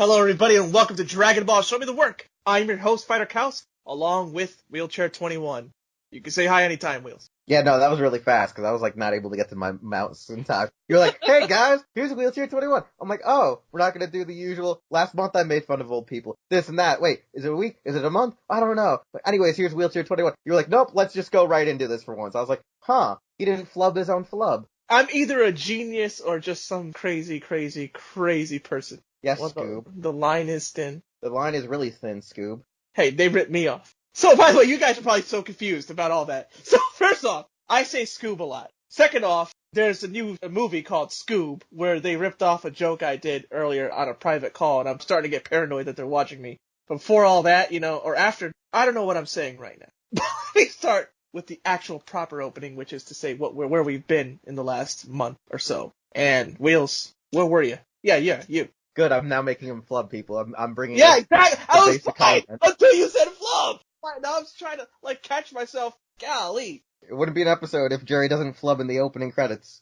Hello, everybody, and welcome to Dragon Ball Show Me the Work. I'm your host, Fighterxaos, along with Wheelchair21. You can say hi anytime, Wheels. Yeah, no, that was really fast, because I was, not able to get to my mouse in time. You're like, hey, guys, here's Wheelchair21. I'm like, oh, we're not going to do the usual, last month I made fun of old people, this and that. Wait, is it a week? Is it a month? I don't know. But anyways, here's Wheelchair21. You're like, nope, let's just go right into this for once. I was like, huh, he didn't flub his own flub. I'm either a genius or just some crazy person. Yes, Well, Scoob. The line is thin. The line is really thin, Scoob. Hey, they ripped me off. So, by the way, you guys are probably so confused about all that. So, first off, I say Scoob a lot. Second off, there's a new movie called Scoob, where they ripped off a joke I did earlier on a private call, and I'm starting to get paranoid that they're watching me. But before all that, or after, I don't know what I'm saying right now. Let me start with the actual proper opening, which is to say where we've been in the last month or so. And, Wheels, where were you? Yeah, you. Good, I'm now making him flub people. I'm bringing Yeah, exactly. I was right content. until you said flub. Now I'm trying to catch myself. Golly. It wouldn't be an episode if Jerry doesn't flub in the opening credits.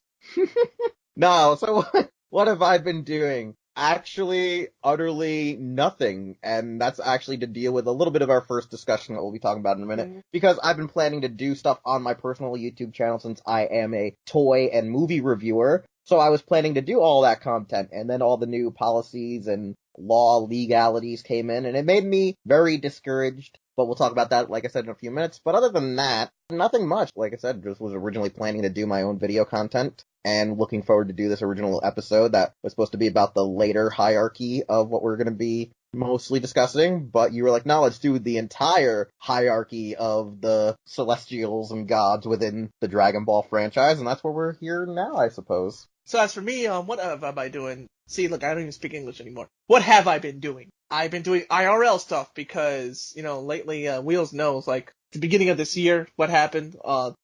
No, so what have I been doing? Actually, utterly nothing. And that's actually to deal with a little bit of our first discussion that we'll be talking about in a minute. Because I've been planning to do stuff on my personal YouTube channel since I am a toy and movie reviewer. So I was planning to do all that content, and then all the new policies and law legalities came in, and it made me very discouraged. But we'll talk about that, like I said, in a few minutes. But other than that, nothing much. Like I said, just was originally planning to do my own video content, and looking forward to do this original episode that was supposed to be about the later hierarchy of what we're going to be mostly discussing, but you were like, no, let's do the entire hierarchy of the Celestials and gods within the Dragon Ball franchise, and that's where we're here now, I suppose. So as for me, what have I been doing? See, look, I don't even speak English anymore. What have I been doing? I've been doing IRL stuff because, lately, Wheels knows, the beginning of this year, what happened,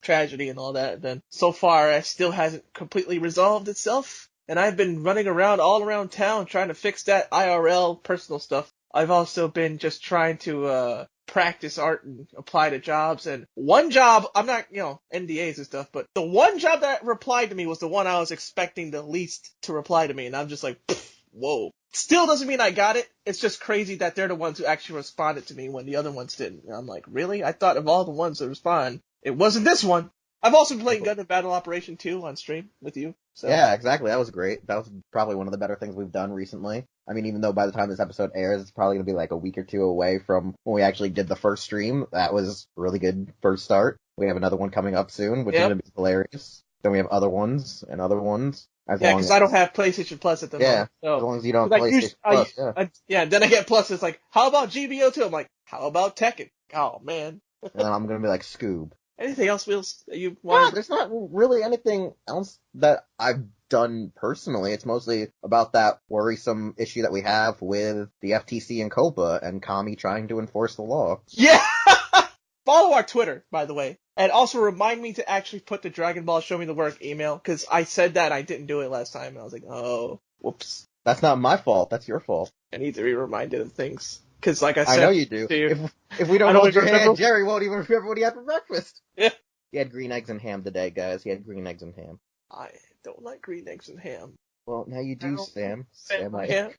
tragedy and all that, then so far it still hasn't completely resolved itself. And I've been running around all around town trying to fix that IRL personal stuff. I've also been just trying to practice art and apply to jobs. And one job, I'm not, NDAs and stuff, but the one job that replied to me was the one I was expecting the least to reply to me. And I'm just like, whoa. Still doesn't mean I got it. It's just crazy that they're the ones who actually responded to me when the other ones didn't. And I'm like, really? I thought of all the ones that respond, it wasn't this one. I've also been playing Gun and Battle Operation 2 on stream with you. So. Yeah, exactly. That was great. That was probably one of the better things we've done recently. I mean, even though by the time this episode airs, it's probably going to be like a week or two away from when we actually did the first stream. That was a really good first start. We have another one coming up soon, which is going to be hilarious. Then we have other ones and other ones. Because I don't have PlayStation Plus at the moment. So, as long as you don't have PlayStation Plus, then I get Plus. It's like, how about GBO2? I'm like, how about Tekken? Oh, man. And then I'm going to be like, Scoob. Anything else, Wheels, that you want? Yeah, there's not really anything else that I've done personally. It's mostly about that worrisome issue that we have with the FTC and COPA and Kami trying to enforce the law. Yeah! Follow our Twitter, by the way. And also remind me to actually put the Dragon Ball Show Me the Work email, because I said that I didn't do it last time, and I was like, oh, whoops. That's not my fault. That's your fault. I need to be reminded of things. Because, like I said... I know you do. If we don't hold your hand, Jerry won't even remember what he had for breakfast. Yeah. He had green eggs and ham today, guys. He had green eggs and ham. I don't like green eggs and ham. Well, now you do, Sam. Ham.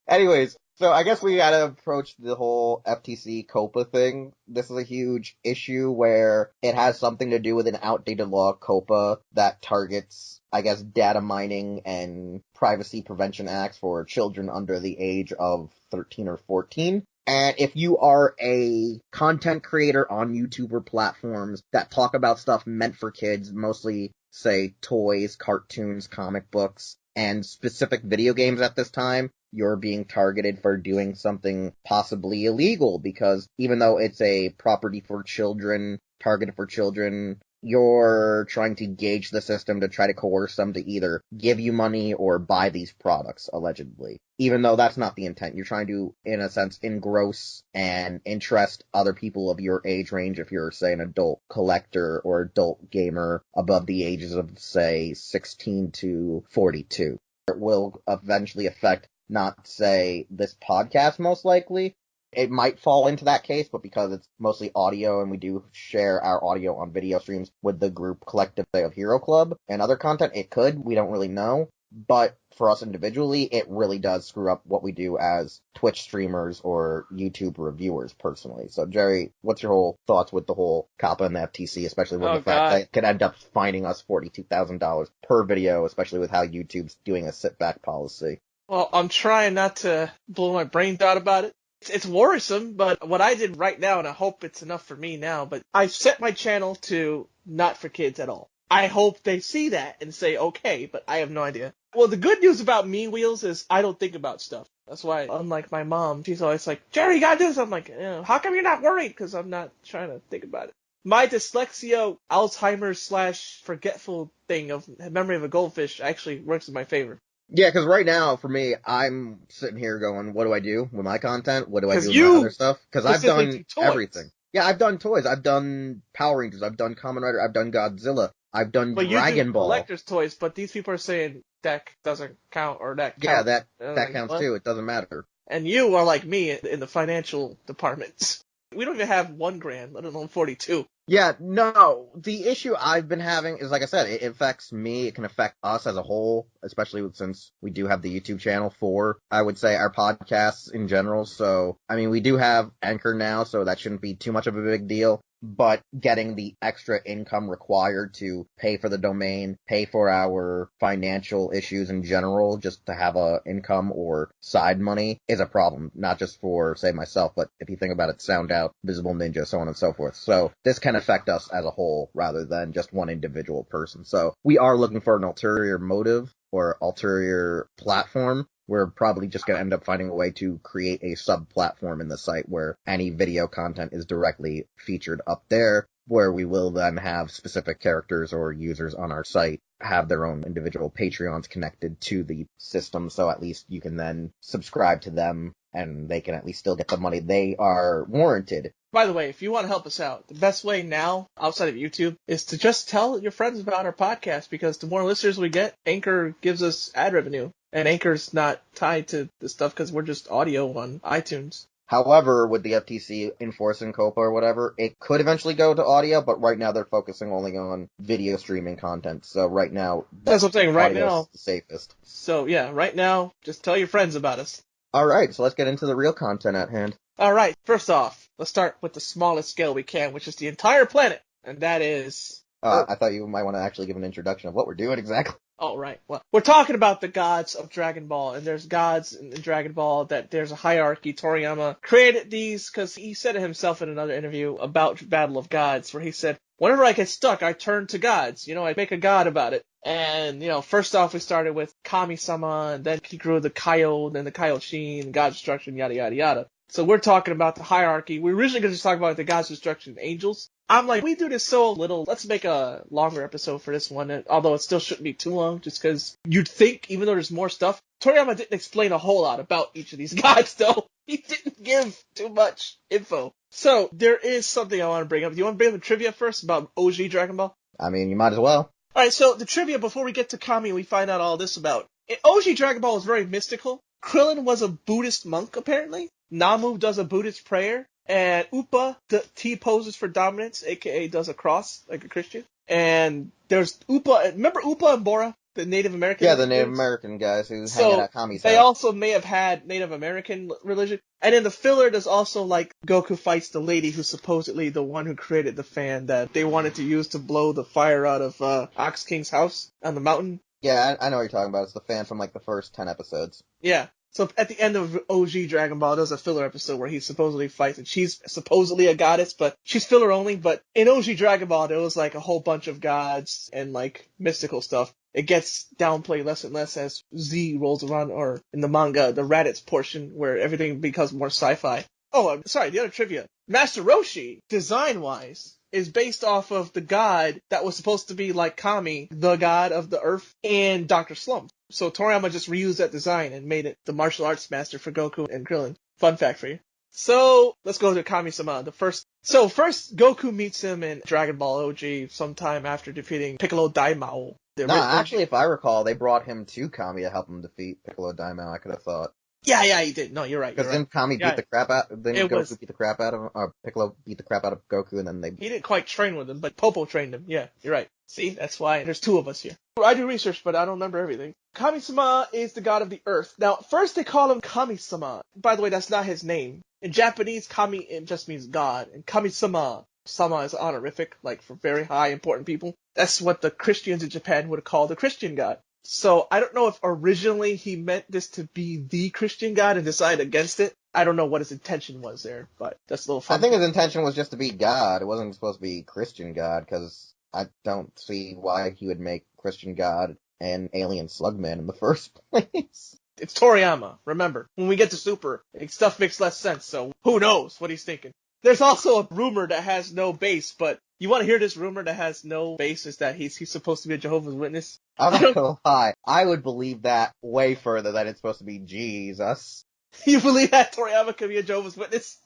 Anyways, so I guess we gotta approach the whole FTC COPA thing. This is a huge issue where it has something to do with an outdated law, COPA, that targets, I guess, data mining and privacy prevention acts for children under the age of 13 or 14. And if you are a content creator on YouTuber platforms that talk about stuff meant for kids, mostly, say, toys, cartoons, comic books, and specific video games at this time, you're being targeted for doing something possibly illegal, because even though it's a property for children, targeted for children, you're trying to gauge the system to try to coerce them to either give you money or buy these products, allegedly. Even though that's not the intent. You're trying to, in a sense, engross and interest other people of your age range if you're, say, an adult collector or adult gamer above the ages of, say, 16 to 42. It will eventually affect, not, say, this podcast, most likely. It might fall into that case, but because it's mostly audio and we do share our audio on video streams with the group Collective of Hero Club and other content, it could. We don't really know. but for us individually, it really does screw up what we do as Twitch streamers or YouTube reviewers personally. So Jerry, what's your whole thoughts with the whole COPPA and the FTC, especially with the fact that it could end up fining us $42,000 per video, especially with how YouTube's doing a sit-back policy? Well, I'm trying not to blow my brains out about it. It's worrisome, but what I did right now, and I hope it's enough for me now, but I've set my channel to not for kids at all. I hope they see that and say, okay, but I have no idea. Well, the good news about me, Wheels, is I don't think about stuff. That's why, unlike my mom, she's always like, Jerry, you got this. I'm like, how come you're not worried? Because I'm not trying to think about it. My dyslexia, Alzheimer's / forgetful thing of memory of a goldfish actually works in my favor. Yeah, because right now, for me, I'm sitting here going, what do I do with my content? What do I do with you my other stuff? Because I've done do everything. Yeah, I've done toys. I've done Power Rangers. I've done Kamen Rider. I've done Godzilla. I've done But Dragon you do Ball. collector's toys, but these people are saying that doesn't count or that counts. Yeah, that counts too. It doesn't matter. And you are like me in the financial departments. We don't even have $1,000, let alone 42. Yeah, no, the issue I've been having is, like I said, it affects me, it can affect us as a whole, especially since we do have the YouTube channel for, I would say, our podcasts in general. So, I mean, we do have Anchor now, so that shouldn't be too much of a big deal. But getting the extra income required to pay for the domain, pay for our financial issues in general, just to have a income or side money is a problem. Not just for, say, myself, but if you think about it, Sound Out, Visible Ninja, so on and so forth. So this can affect us as a whole rather than just one individual person. So we are looking for an ulterior motive or ulterior platform. We're probably just going to end up finding a way to create a sub-platform in the site where any video content is directly featured up there, where we will then have specific characters or users on our site have their own individual Patreons connected to the system, so at least you can then subscribe to them and they can at least still get the money they are warranted. By the way, if you want to help us out, the best way now, outside of YouTube, is to just tell your friends about our podcast, because the more listeners we get, Anchor gives us ad revenue. And Anchor's not tied to the stuff because we're just audio on iTunes. However, with the FTC enforcing COPA or whatever, it could eventually go to audio, but right now they're focusing only on video streaming content. So right now, that's what I'm saying, right now, the safest. So yeah, right now, just tell your friends about us. Alright, so let's get into the real content at hand. Alright, first off, let's start with the smallest scale we can, which is the entire planet. And that is... I thought you might want to actually give an introduction of what we're doing exactly. Oh, right. Well, we're talking about the gods of Dragon Ball, and there's gods in Dragon Ball that there's a hierarchy. Toriyama created these because he said it himself in another interview about Battle of Gods, where he said, whenever I get stuck, I turn to gods. I make a god about it. And, first off, we started with Kami-sama, and then he grew the Kaio, then the Kaioshin, God Destruction, yada, yada, yada. So we're talking about the hierarchy. We were originally going to just talk about the God's Destruction and Angels. I'm like, we do this so little. Let's make a longer episode for this one, although it still shouldn't be too long, just because you'd think, even though there's more stuff, Toriyama didn't explain a whole lot about each of these gods, though. He didn't give too much info. So, there is something I want to bring up. Do you want to bring up the trivia first about OG Dragon Ball? I mean, you might as well. Alright, so the trivia, before we get to Kami, we find out all this about. OG Dragon Ball was very mystical. Krillin was a Buddhist monk, apparently. Namu does a Buddhist prayer. And Upa, the T poses for dominance, aka does a cross, like a Christian. And there's Upa, remember Upa and Bora, the Native American? Yeah, the Native American guys who hang at Kami's house. They also may have had Native American religion. And in the filler, there's also, like, Goku fights the lady who's supposedly the one who created the fan that they wanted to use to blow the fire out of Ox King's house on the mountain. Yeah, I know what you're talking about. It's the fan from, like, the first 10 episodes. Yeah. So at the end of OG Dragon Ball, there's a filler episode where he supposedly fights, and she's supposedly a goddess, but she's filler only. But in OG Dragon Ball, there was like a whole bunch of gods and like mystical stuff. It gets downplayed less and less as Z rolls around, or in the manga, the Raditz portion, where everything becomes more sci-fi. Oh, I'm sorry, the other trivia. Master Roshi, design-wise, is based off of the god that was supposed to be like Kami, the god of the earth, and Dr. Slump. So Toriyama just reused that design and made it the martial arts master for Goku and Krillin. Fun fact for you. So, let's go to Kami-sama. First Goku meets him in Dragon Ball OG sometime after defeating Piccolo Daimao. Actually, if I recall, they brought him to Kami to help him defeat Piccolo Daimao, I could have thought. Yeah, he did. No, you're right. Because then Kami beat the crap out, Goku beat the crap out of him, or Piccolo beat the crap out of Goku, and then He didn't quite train with him, but Popo trained him. Yeah, you're right. See, that's why there's two of us here. I do research, but I don't remember everything. Kami-sama is the god of the earth. Now, first they call him Kami-sama. By the way, that's not his name. In Japanese, Kami it just means god, and Kami-sama, sama is honorific, like for very high important people. That's what the Christians in Japan would call the Christian god. So I don't know if originally he meant this to be the Christian god and decided against it. I don't know what his intention was there, but that's a little fun. I think his intention was just to be God. It wasn't supposed to be Christian God, because I don't see why he would make Christian God an alien slugman in the first place. It's Toriyama, remember. When we get to Super, stuff makes less sense, so who knows what he's thinking. There's also a rumor that has no base, but you want to hear this rumor that has no base is that he's supposed to be a Jehovah's Witness? I'm not gonna lie, I would believe that way further that it's supposed to be Jesus. You believe that Toriyama could be a Jehovah's Witness?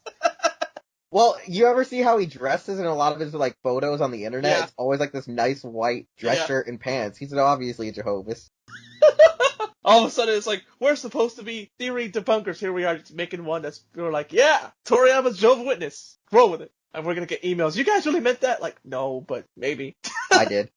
Well, you ever see how he dresses in a lot of his like photos on the internet? Yeah. It's always like this nice white dress shirt and pants. He's obviously a Jehovah's. All of a sudden, it's like, we're supposed to be theory debunkers. Here we are just making one we're like, yeah, Toriyama's Jehovah's Witness. Roll with it. And we're going to get emails. You guys really meant that? Like, no, but maybe. I did.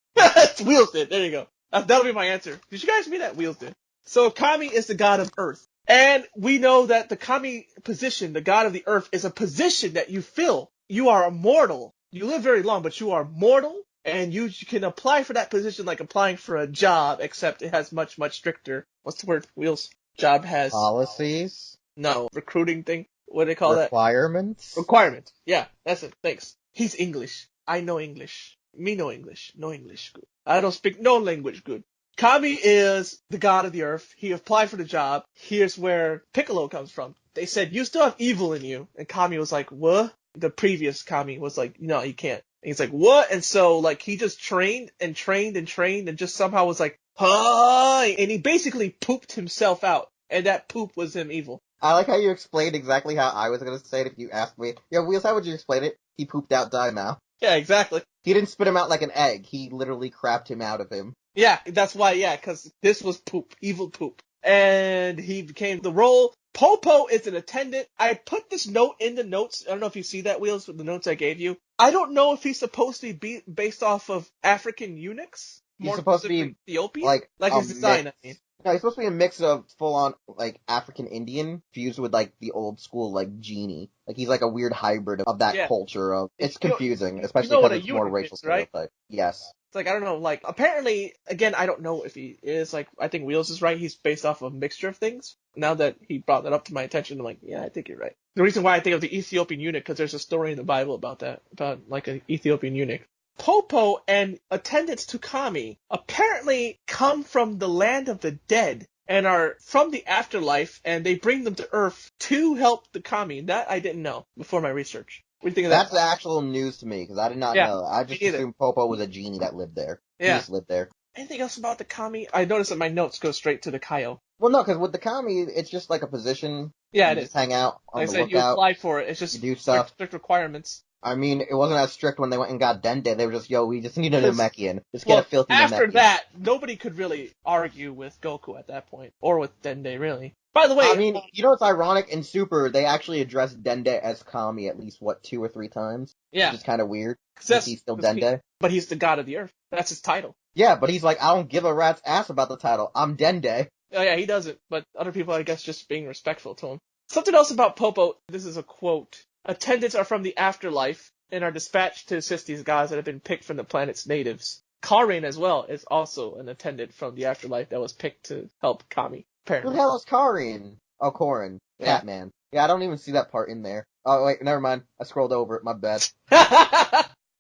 Wheels did. There you go. That'll be my answer. Did you guys mean that? Wheels did. So Kami is the god of earth. And we know that the Kami position, the god of the earth, is a position that you fill. You are immortal. You live very long, but you are mortal. And you can apply for that position like applying for a job, except it has much, much stricter, what's the word, Wheels? Job has... Policies? No, recruiting thing. What do they call that? Requirements? Requirements. Yeah, that's it. Thanks. He's English. I know English. Me know English. No English good. I don't speak no language good. Kami is the god of the earth. He applied for the job. Here's where Piccolo comes from. They said, you still have evil in you. And Kami was like, what? The previous Kami was like, no, you can't. And he's like, what? And so, like, he just trained and just somehow was like, hi! And he basically pooped himself out. And that poop was him evil. I like how you explained exactly how I was going to say it if you asked me. Yeah, Wheels, how would you explain it? He pooped out Daimao. Yeah, exactly. He didn't spit him out like an egg. He literally crapped him out of him. Yeah, that's why, yeah, because this was poop. Evil poop. And he became the role. Popo is an attendant. I put this note in the notes. I don't know if you see that, Wheels, with the notes I gave you. I don't know if he's supposed to be based off of African eunuchs. He's supposed to be Ethiopian? like his design, mix. I mean. No, he's supposed to be a mix of full-on, like, African Indian fused with, like, the old school, like, genie. Like, he's like a weird hybrid of that culture. It's confusing, especially because it's more racial stereotype. Right? Yes. It's like, I don't know, like, apparently, again, I don't know if he is, like, I think Wheels is right. He's based off of a mixture of things. Now that he brought that up to my attention, I'm like, yeah, I think you're right. The reason why I think of the Ethiopian eunuch, because there's a story in the Bible about that, about, like, an Ethiopian eunuch. Popo and attendants to Kami apparently come from the land of the dead and are from the afterlife, and they bring them to Earth to help the Kami. That I didn't know before my research. What do you think of that? That's the actual news to me, because I did not know. I just assumed Popo was a genie that lived there. Yeah. He just lived there. Anything else about the Kami? I noticed that my notes go straight to the Kaio. Well, no, because with the Kami, it's just like a position. Yeah, you just hang out on the lookout. You apply for it. It's just you do stuff. Strict requirements. I mean, it wasn't as strict when they went and got Dende. They were just, yo, we just need a Namekian. Just get a filthy Namekian. After that, nobody could really argue with Goku at that point. Or with Dende, really. By the way... I mean, you know what's ironic? In Super, they actually addressed Dende as Kami at least, 2 or 3 times? Yeah. Which is kind of weird. Because he's still Dende. But he's the god of the earth. That's his title. Yeah, but he's like, I don't give a rat's ass about the title. I'm Dende. Oh yeah, he doesn't. But other people, I guess, just being respectful to him. Something else about Popo. This is a quote. Attendants are from the afterlife and are dispatched to assist these gods that have been picked from the planet's natives. Karin, as well, is also an attendant from the afterlife that was picked to help Kami, apparently. Who the hell is Karin? Oh, Korin. Yeah. Catman. Yeah, I don't even see that part in there. Oh, wait, never mind. I scrolled over it. My bad.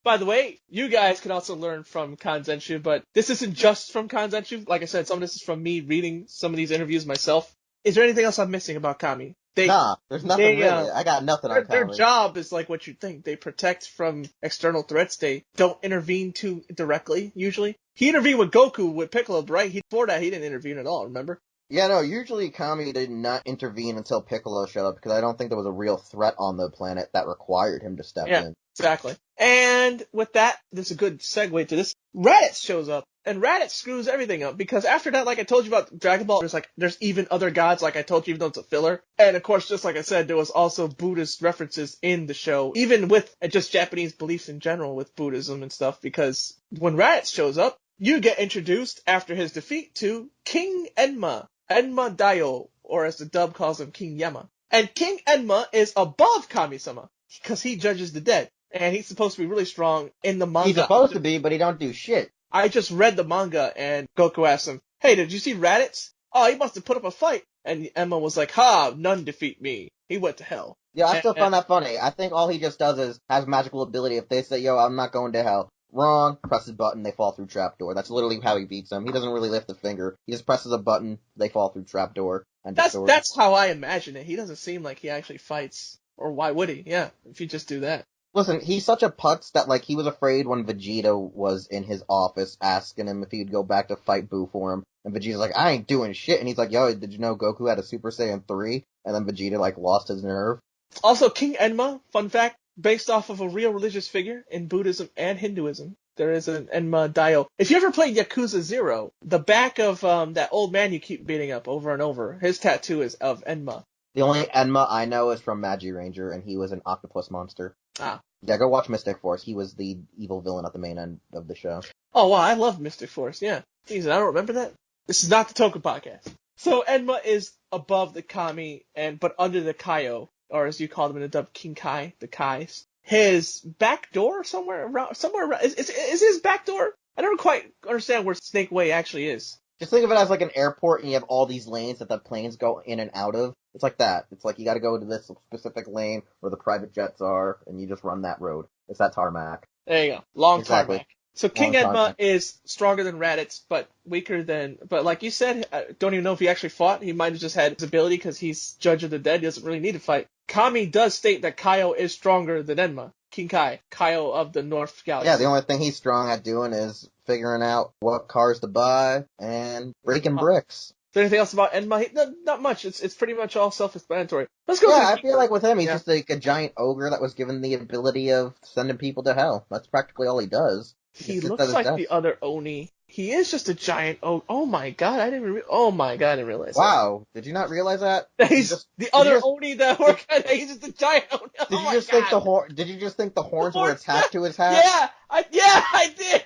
By the way, you guys can also learn from Kanzenshu, but this isn't just from Kanzenshu. Like I said, some of this is from me reading some of these interviews myself. Is there anything else I'm missing about Kami? Nah, there's nothing really. I got nothing on Kami. Their job is like what you think. They protect from external threats. They don't intervene too directly, usually. He intervened with Goku, with Piccolo, right? Before that, he didn't intervene at all, remember? Yeah, no, usually Kami did not intervene until Piccolo showed up, because I don't think there was a real threat on the planet that required him to step in. Exactly. And with that, this is a good segue to this. Raditz shows up, and Raditz screws everything up, because after that, like I told you about Dragon Ball, there's even other gods, like I told you, even though it's a filler. And of course, just like I said, there was also Buddhist references in the show, even with just Japanese beliefs in general with Buddhism and stuff, because when Raditz shows up, you get introduced after his defeat to King Enma, Enma Daio, or as the dub calls him, King Yama. And King Enma is above Kami-sama, because he judges the dead. And he's supposed to be really strong in the manga. He's supposed to be, but he don't do shit. I just read the manga, and Goku asked him, hey, did you see Raditz? Oh, he must have put up a fight. And Emma was like, ha, none defeat me. He went to hell. Yeah, I still find that funny. I think all he just does is has magical ability. If they say, yo, I'm not going to hell. Wrong. Presses button, they fall through trapdoor. That's literally how he beats them. He doesn't really lift a finger. He just presses a button, they fall through trapdoor. That's how I imagine it. He doesn't seem like he actually fights. Or why would he? Yeah, if you just do that. Listen, he's such a putz that, like, he was afraid when Vegeta was in his office asking him if he'd go back to fight Boo for him. And Vegeta's like, I ain't doing shit. And he's like, yo, did you know Goku had a Super Saiyan 3? And then Vegeta, like, lost his nerve. Also, King Enma, fun fact, based off of a real religious figure in Buddhism and Hinduism. There is an Enma Daio. If you ever played Yakuza 0, the back of that old man you keep beating up over and over, his tattoo is of Enma. The only Enma I know is from Magi Ranger, and he was an octopus monster. Ah. Yeah, go watch Mystic Force. He was the evil villain at the main end of the show. Oh, wow, I love Mystic Force, yeah. Jeez, I don't remember that. This is not the Toku podcast. So Enma is above the Kami, but under the Kaio, or as you call them in the dub, King Kai, the Kais. His back door somewhere around, is his back door? I don't quite understand where Snake Way actually is. Just think of it as like an airport and you have all these lanes that the planes go in and out of. It's like that. It's like you gotta go to this specific lane where the private jets are, and you just run that road. It's that tarmac. There you go. Long Exactly. tarmac. So King Enma is stronger than Raditz, but like you said, I don't even know if he actually fought. He might have just had his ability because he's Judge of the Dead. He doesn't really need to fight. Kami does state that Kaio is stronger than Enma. King Kai, Kaio of the North Galaxy. Yeah, the only thing he's strong at doing is figuring out what cars to buy and breaking bricks. Is there anything else about Enma? Not much. It's pretty much all self-explanatory. Let's go. Yeah, I feel like with him, he's just like a giant ogre that was given the ability of sending people to hell. That's practically all he does. He looks like the other Oni. He is just a giant ogre. Oh my god, I didn't realize that. Wow, did you not realize that? He's the other Oni that we're he's just a giant Oni. Did you just think the horns were attached to his hat? Yeah, I did.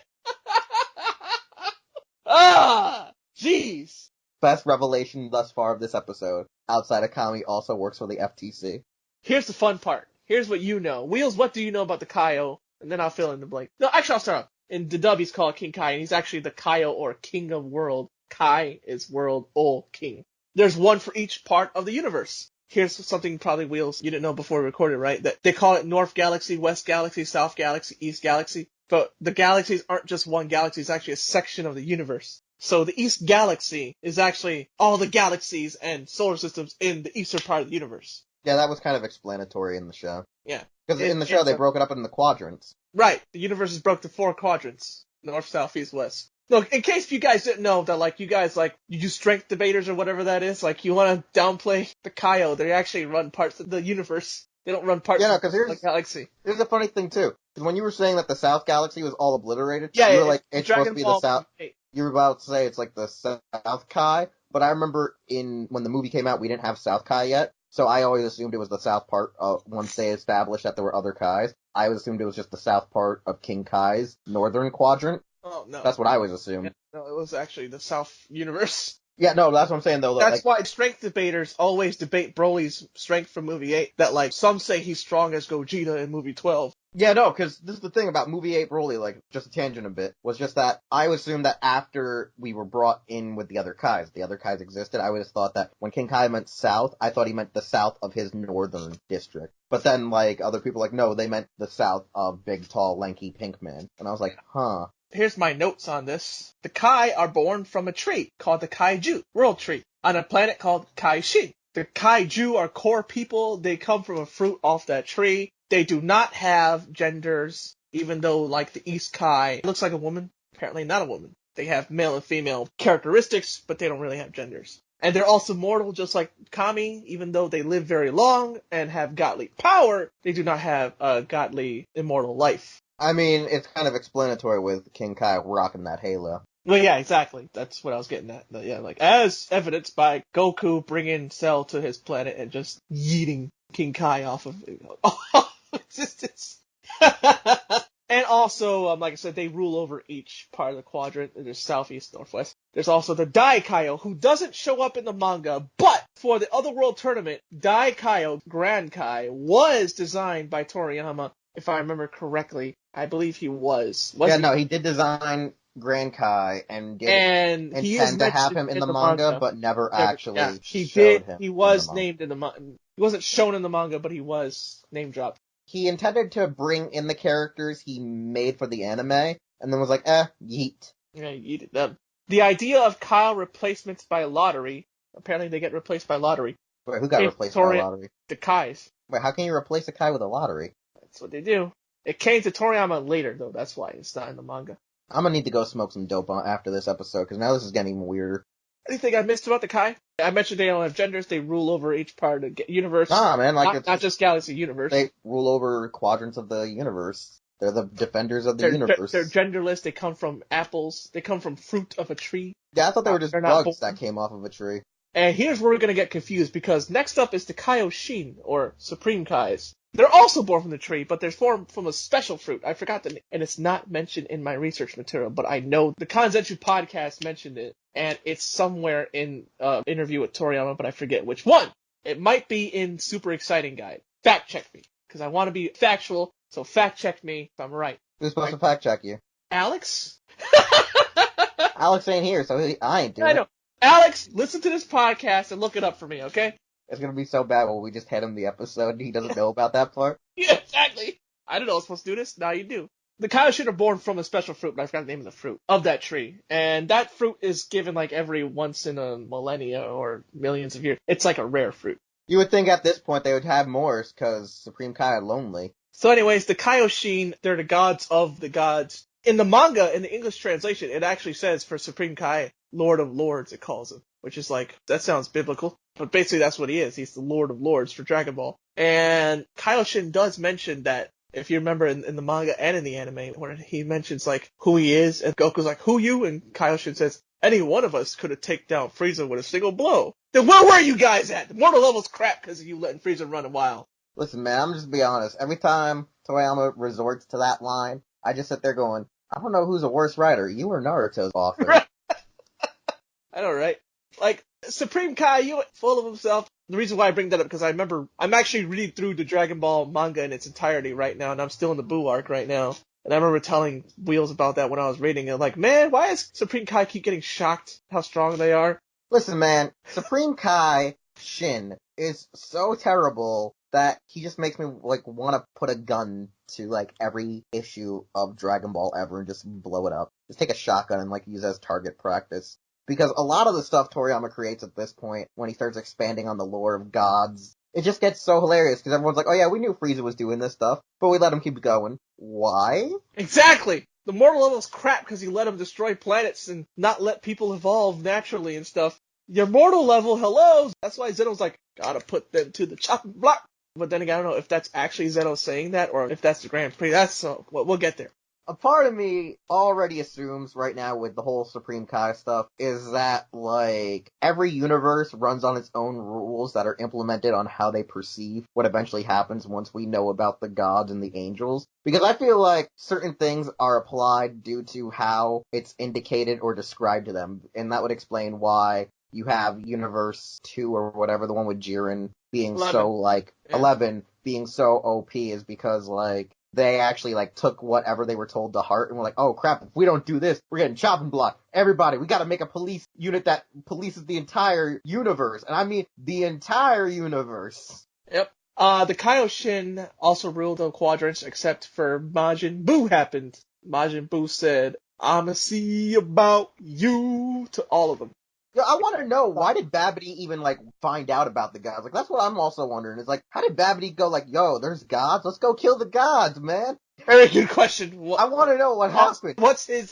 Jeez. Best revelation thus far of this episode, outside of Kami, also works for the FTC. Here's the fun part. Here's what you know. Wheels, what do you know about the Kaio? And then I'll fill in the blank. No, actually, I'll start off. In the dub, he's called King Kai, and he's actually the Kaio, or King of World. Kai is world, O king. There's one for each part of the universe. Here's something probably, Wheels, you didn't know before we recorded, right? That they call it North Galaxy, West Galaxy, South Galaxy, East Galaxy. But the galaxies aren't just one galaxy, it's actually a section of the universe. So the East Galaxy is actually all the galaxies and solar systems in the eastern part of the universe. Yeah, that was kind of explanatory in the show. Yeah. Because in the show, they broke it up into quadrants. Right. The universe is broke to 4 quadrants. North, south, east, west. Look, in case you guys didn't know that, like, you guys, like, you do strength debaters or whatever that is, like, you want to downplay the Kaio, they actually run parts of the universe. They don't run parts of the galaxy. Here's the funny thing, too. Because when you were saying that the South Galaxy was all obliterated, you were like, it's supposed to be the South. You were about to say it's like the South Kai, but I remember when the movie came out, we didn't have South Kai yet. So I always assumed it was the south part once they established that there were other Kais. I always assumed it was just the south part of King Kai's northern quadrant. Oh, no. That's what I always assumed. Yeah, no, it was actually the South universe. Yeah, no, that's what I'm saying, though. That's why strength debaters always debate Broly's strength from movie 8. That, like, some say he's strong as Gogeta in movie 12. Yeah, no, because this is the thing about movie 8 Broly, like, just a tangent a bit, was just that I assumed that after we were brought in with the other Kais existed, I would have thought that when King Kai meant south, I thought he meant the south of his northern district. But then, like, other people like, no, they meant the south of big, tall, lanky, pink man. And I was like, huh. Here's my notes on this. The Kai are born from a tree called the Kaiju, world tree, on a planet called Kaishin. The Kaiju are core people. They come from a fruit off that tree. They do not have genders, even though, like, the East Kai looks like a woman. Apparently not a woman. They have male and female characteristics, but they don't really have genders. And they're also mortal, just like Kami, even though they live very long and have godly power, they do not have a godly, immortal life. I mean, it's kind of explanatory with King Kai rocking that halo. Well, yeah, exactly. That's what I was getting at. But yeah, like, as evidenced by Goku bringing Cell to his planet and just yeeting King Kai off of existence. And also, like I said, they rule over each part of the quadrant. There's southeast, northwest. There's also the Daikaio, who doesn't show up in the manga, but for the Otherworld tournament, Daikaio Grand Kai was designed by Toriyama, if I remember correctly. I believe he was. Yeah, no, he did design Grand Kai and did And he is intend to have mentioned him in the manga, but never actually he showed did. him He in the was manga. named in the manga. He wasn't shown in the manga, but he was name dropped. He intended to bring in the characters he made for the anime, and then was like, yeet. Yeah, you did them. The idea of Kyle replacements by lottery, apparently they get replaced by lottery. Wait, who got Came replaced from by a lottery? The Kais. Wait, how can you replace a Kai with a lottery? That's what they do. It came to Toriyama later, though. That's why it's not in the manga. I'm gonna need to go smoke some dope after this episode, because now this is getting even weirder. Anything I missed about the Kai? I mentioned they don't have genders. They rule over each part of the universe. Nah, man, like not just galaxy, universe. They rule over quadrants of the universe. They're the defenders of the universe. They're genderless. They come from apples. They come from fruit of a tree. Yeah, I thought they were just bugs that came off of a tree. And here's where we're gonna get confused, because next up is the Kaioshin, or Supreme Kais. They're also born from the tree, but they're formed from a special fruit. I forgot the name, and it's not mentioned in my research material, but I know the Kanzenshuu podcast mentioned it, and it's somewhere in interview with Toriyama, but I forget which one. It might be in Super Exciting Guide. Fact check me, because I want to be factual, so fact check me if I'm right. Who's supposed to fact check you? Alex? Alex ain't here, so I ain't doing it. I know. Alex, listen to this podcast and look it up for me, okay? It's gonna be so bad when we just hand him the episode and he doesn't know about that part. Yeah, exactly. I didn't know I was supposed to do this. Now you do. The Kaioshin are born from a special fruit, but I forgot the name of the fruit, of that tree. And that fruit is given like every once in a millennia or millions of years. It's like a rare fruit. You would think at this point they would have more, because Supreme Kai are lonely. So anyways, the Kaioshin, they're the gods of the gods. In the manga, in the English translation, it actually says for Supreme Kai, Lord of Lords, it calls him. Which is like, that sounds biblical. But basically that's what he is. He's the Lord of Lords for Dragon Ball. And Kaioshin does mention that, if you remember in the manga and in the anime, where he mentions like who he is, and Goku's like, who you? And Kaioshin says, any one of us could have taken down Frieza with a single blow. Then where were you guys at? The mortal level's crap because of you letting Frieza run a while. Listen, man, I'm just be honest. Every time Toriyama resorts to that line, I just sit there going, I don't know who's a worse writer, you or Naruto's author. I know, right? Like, Supreme Kai, you full of himself. The reason why I bring that up, because I remember, I'm actually reading through the Dragon Ball manga in its entirety right now, and I'm still in the Buu arc right now. And I remember telling Wheels about that when I was reading it. Like, man, why does Supreme Kai keep getting shocked how strong they are? Listen, man, Supreme Kai Shin is so terrible that he just makes me, like, want to put a gun to, like, every issue of Dragon Ball ever and just blow it up. Just take a shotgun and, like, use it as target practice. Because a lot of the stuff Toriyama creates at this point, when he starts expanding on the lore of gods, it just gets so hilarious, because everyone's like, oh yeah, we knew Frieza was doing this stuff, but we let him keep going. Why? Exactly! The mortal level's crap because you let him destroy planets and not let people evolve naturally and stuff. Your mortal level, hello! That's why Zeno's like, gotta put them to the chopping block. But then again, I don't know if that's actually Zeno saying that, or if that's the Grand Prix. We'll get there. A part of me already assumes right now with the whole Supreme Kai stuff is that, like, every universe runs on its own rules that are implemented on how they perceive what eventually happens once we know about the gods and the angels. Because I feel like certain things are applied due to how it's indicated or described to them, and that would explain why you have Universe 2 or whatever, the one with Jiren being 11. so, like, Yeah. 11 being so OP is because, like, they actually, like, took whatever they were told to heart and were like, oh crap, if we don't do this, we're getting chopping block. Everybody, we gotta make a police unit that polices the entire universe. And I mean, the entire universe. Yep. The Kaioshin also ruled the quadrants except for Majin Buu happened. Majin Buu said, I'ma see about you to all of them. Yeah, I want to know, why did Babidi even, like, find out about the gods? Like, that's what I'm also wondering. Is like, how did Babidi go, like, yo, there's gods? Let's go kill the gods, man. Very good question. I want to know what happened. What's his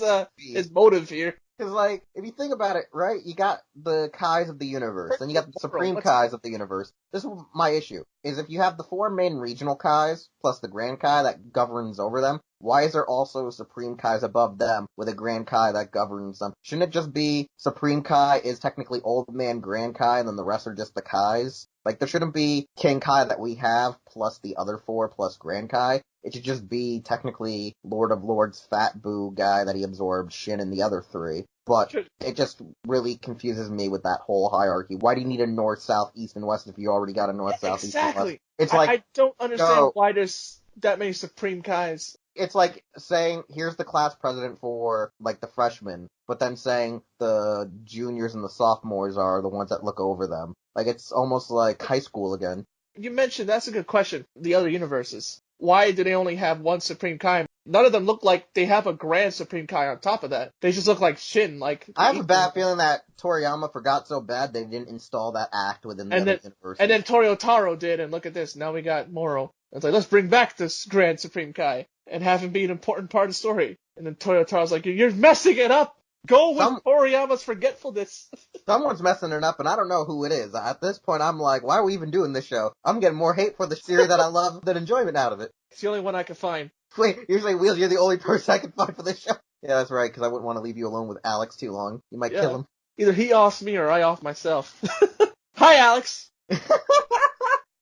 motive here? Because, like, if you think about it, right, you got the Kais of the universe, then you got the Supreme Kais of the universe. This is my issue, is if you have the four main regional Kais, plus the Grand Kai that governs over them, why is there also Supreme Kais above them with a Grand Kai that governs them? Shouldn't it just be Supreme Kai is technically Old Man Grand Kai and then the rest are just the Kais? Like, there shouldn't be King Kai that we have plus the other 4 plus Grand Kai. It should just be technically Lord of Lords Fat Boo guy that he absorbed, Shin and the other 3. But it just really confuses me with that whole hierarchy. Why do you need a north, south, east, and west if you already got a north, south, east, and west? Exactly. It's like, I don't understand why there's that many Supreme Kais. It's like saying, here's the class president for, like, the freshmen, but then saying the juniors and the sophomores are the ones that look over them. Like, it's almost like high school again. You mentioned, that's a good question, the other universes. Why do they only have one Supreme Kai? None of them look like they have a Grand Supreme Kai on top of that. They just look like Shin. Like I have a bad feeling that Toriyama forgot so bad they didn't install that act within the other universes. And then Toryotaro did, and look at this, now we got Moro. It's like, let's bring back this Grand Supreme Kai and have him be an important part of the story. And then Toyotaro's like, you're messing it up! Go with Toriyama's forgetfulness. Someone's messing it up, and I don't know who it is. At this point, I'm like, why are we even doing this show? I'm getting more hate for the series that I love than enjoyment out of it. It's the only one I can find. Wait, usually Wheels, you're the only person I can find for this show. Yeah, that's right, because I wouldn't want to leave you alone with Alex too long. You might kill him. Either he offs me or I off myself. Hi, Alex!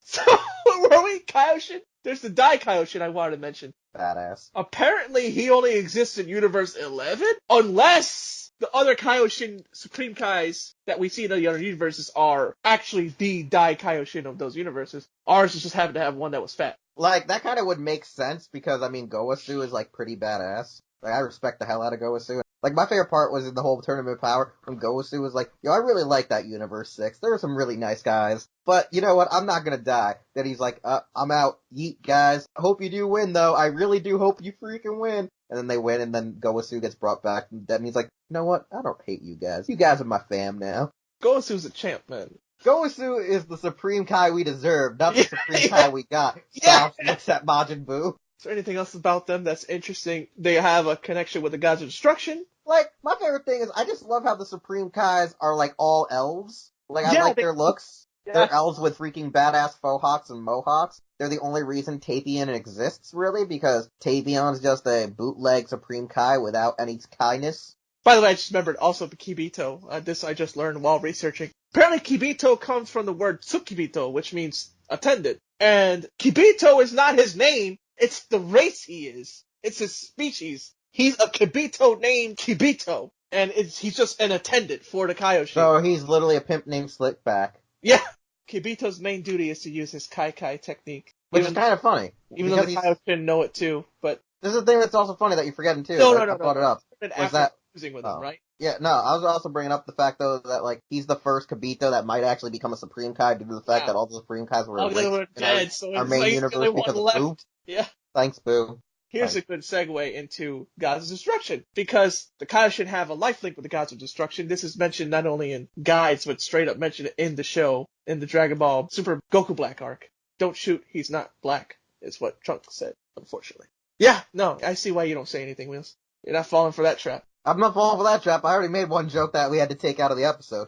So, were we Kaioshin? There's the Dai Kaioshin I wanted to mention. Badass. Apparently, he only exists in Universe 11? Unless the other Kaioshin Supreme Kais that we see in the other universes are actually the Dai Kaioshin of those universes. Ours just happened to have one that was fat. Like, that kind of would make sense because, I mean, Gowasu is, like, pretty badass. Like, I respect the hell out of Gowasu. Like, my favorite part was in the whole Tournament of Power when Gowasu was like, yo, I really like that Universe 6. There were some really nice guys. But, you know what? I'm not gonna die. Then he's like, I'm out. Yeet, guys. I hope you do win, though. I really do hope you freaking win. And then they win, and then Gowasu gets brought back. And then he's like, you know what? I don't hate you guys. You guys are my fam now. Goasu's a champ, man. Gowasu is the Supreme Kai we deserve, not the Supreme Kai we got. Stomps looks at Majin Buu. Is there anything else about them that's interesting? They have a connection with the Gods of Destruction. Like, my favorite thing is, I just love how the Supreme Kais are, like, all elves. Like, I like their looks. Yeah. They're elves with freaking badass faux hawks and mohawks. They're the only reason Tapion exists, really, because Tapion's just a bootleg Supreme Kai without any Kai-ness. By the way, I just remembered also the Kibito. This I just learned while researching. Apparently Kibito comes from the word Tsukibito, which means attendant. And Kibito is not his name, it's the race he is. It's his species. He's a Kibito named Kibito. And he's just an attendant for the Kaioshin. So he's literally a pimp named Slickback. Yeah. Kibito's main duty is to use his Kai technique. Which is kind of funny. Even though the Kaioshin know it too, but... This is the thing that's also funny that you're forgetting too. No. I brought it up. Was that... Using with him, right? Yeah, no, I was also bringing up the fact, though, that, like, he's the first Kibito that might actually become a Supreme Kai due to the fact that all the Supreme Kais were dead, so our main universe because of Boo. Yeah. Thanks, Boo. Here's a good segue into Gods of Destruction, because the Kaioshin have a life link with the Gods of Destruction. This is mentioned not only in guides, but straight up mentioned in the show, in the Dragon Ball Super Goku Black arc. Don't shoot, he's not black, is what Trunks said, unfortunately. Yeah, no, I see why you don't say anything, Wheels. You're not falling for that trap. I'm not falling for that trap. I already made one joke that we had to take out of the episode.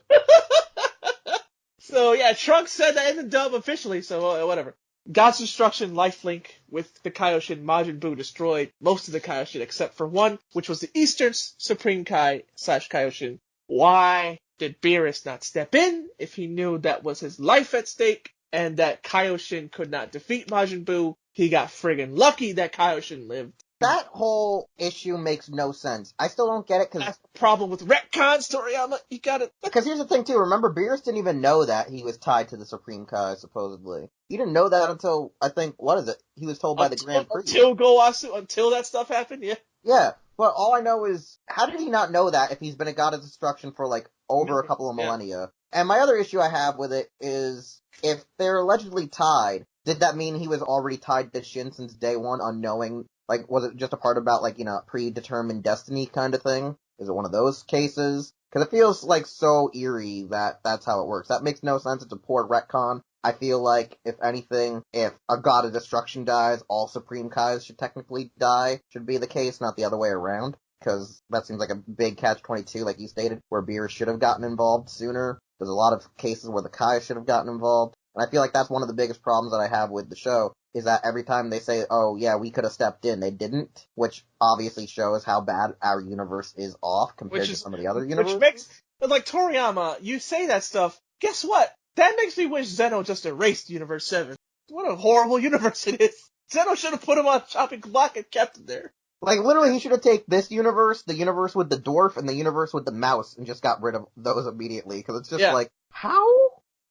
So, yeah, Trunks said that in the dub officially, so whatever. God's Destruction lifelink with the Kaioshin. Majin Buu destroyed most of the Kaioshin except for one, which was the Eastern Supreme Kai / Kaioshin. Why did Beerus not step in if he knew that was his life at stake and that Kaioshin could not defeat Majin Buu? He got friggin' lucky that Kaioshin lived. That whole issue makes no sense. I still don't get it because... That's the problem with retcons, Toriyama. You gotta... Because here's the thing, too. Remember, Beerus didn't even know that he was tied to the Supreme Kai, supposedly. He didn't know that until, I think, what is it? He was told by the Grand Prix. Until that stuff happened, yeah. Yeah, but all I know is, how did he not know that if he's been a god of destruction for, like, over a couple of millennia? And my other issue I have with it is, if they're allegedly tied, did that mean he was already tied to Shin since day one, unknowing? Like, was it just a part about, like, you know, predetermined destiny kind of thing? Is it one of those cases? Because it feels, like, so eerie that that's how it works. That makes no sense. It's a poor retcon. I feel like, if anything, if a god of destruction dies, all Supreme Kais should technically die. Should be the case, not the other way around. Because that seems like a big catch-22, like you stated, where Beerus should have gotten involved sooner. There's a lot of cases where the Kai should have gotten involved. And I feel like that's one of the biggest problems that I have with the show, is that every time they say, oh yeah, we could have stepped in, they didn't, which obviously shows how bad our universe is off compared to some of the other universes. Which makes, but like Toriyama, you say that stuff, guess what? That makes me wish Zeno just erased Universe 7. What a horrible universe it is. Zeno should have put him on chopping block and kept him there. Like, literally, he should have taken this universe, the universe with the dwarf, and the universe with the mouse, and just got rid of those immediately, because it's just like, how?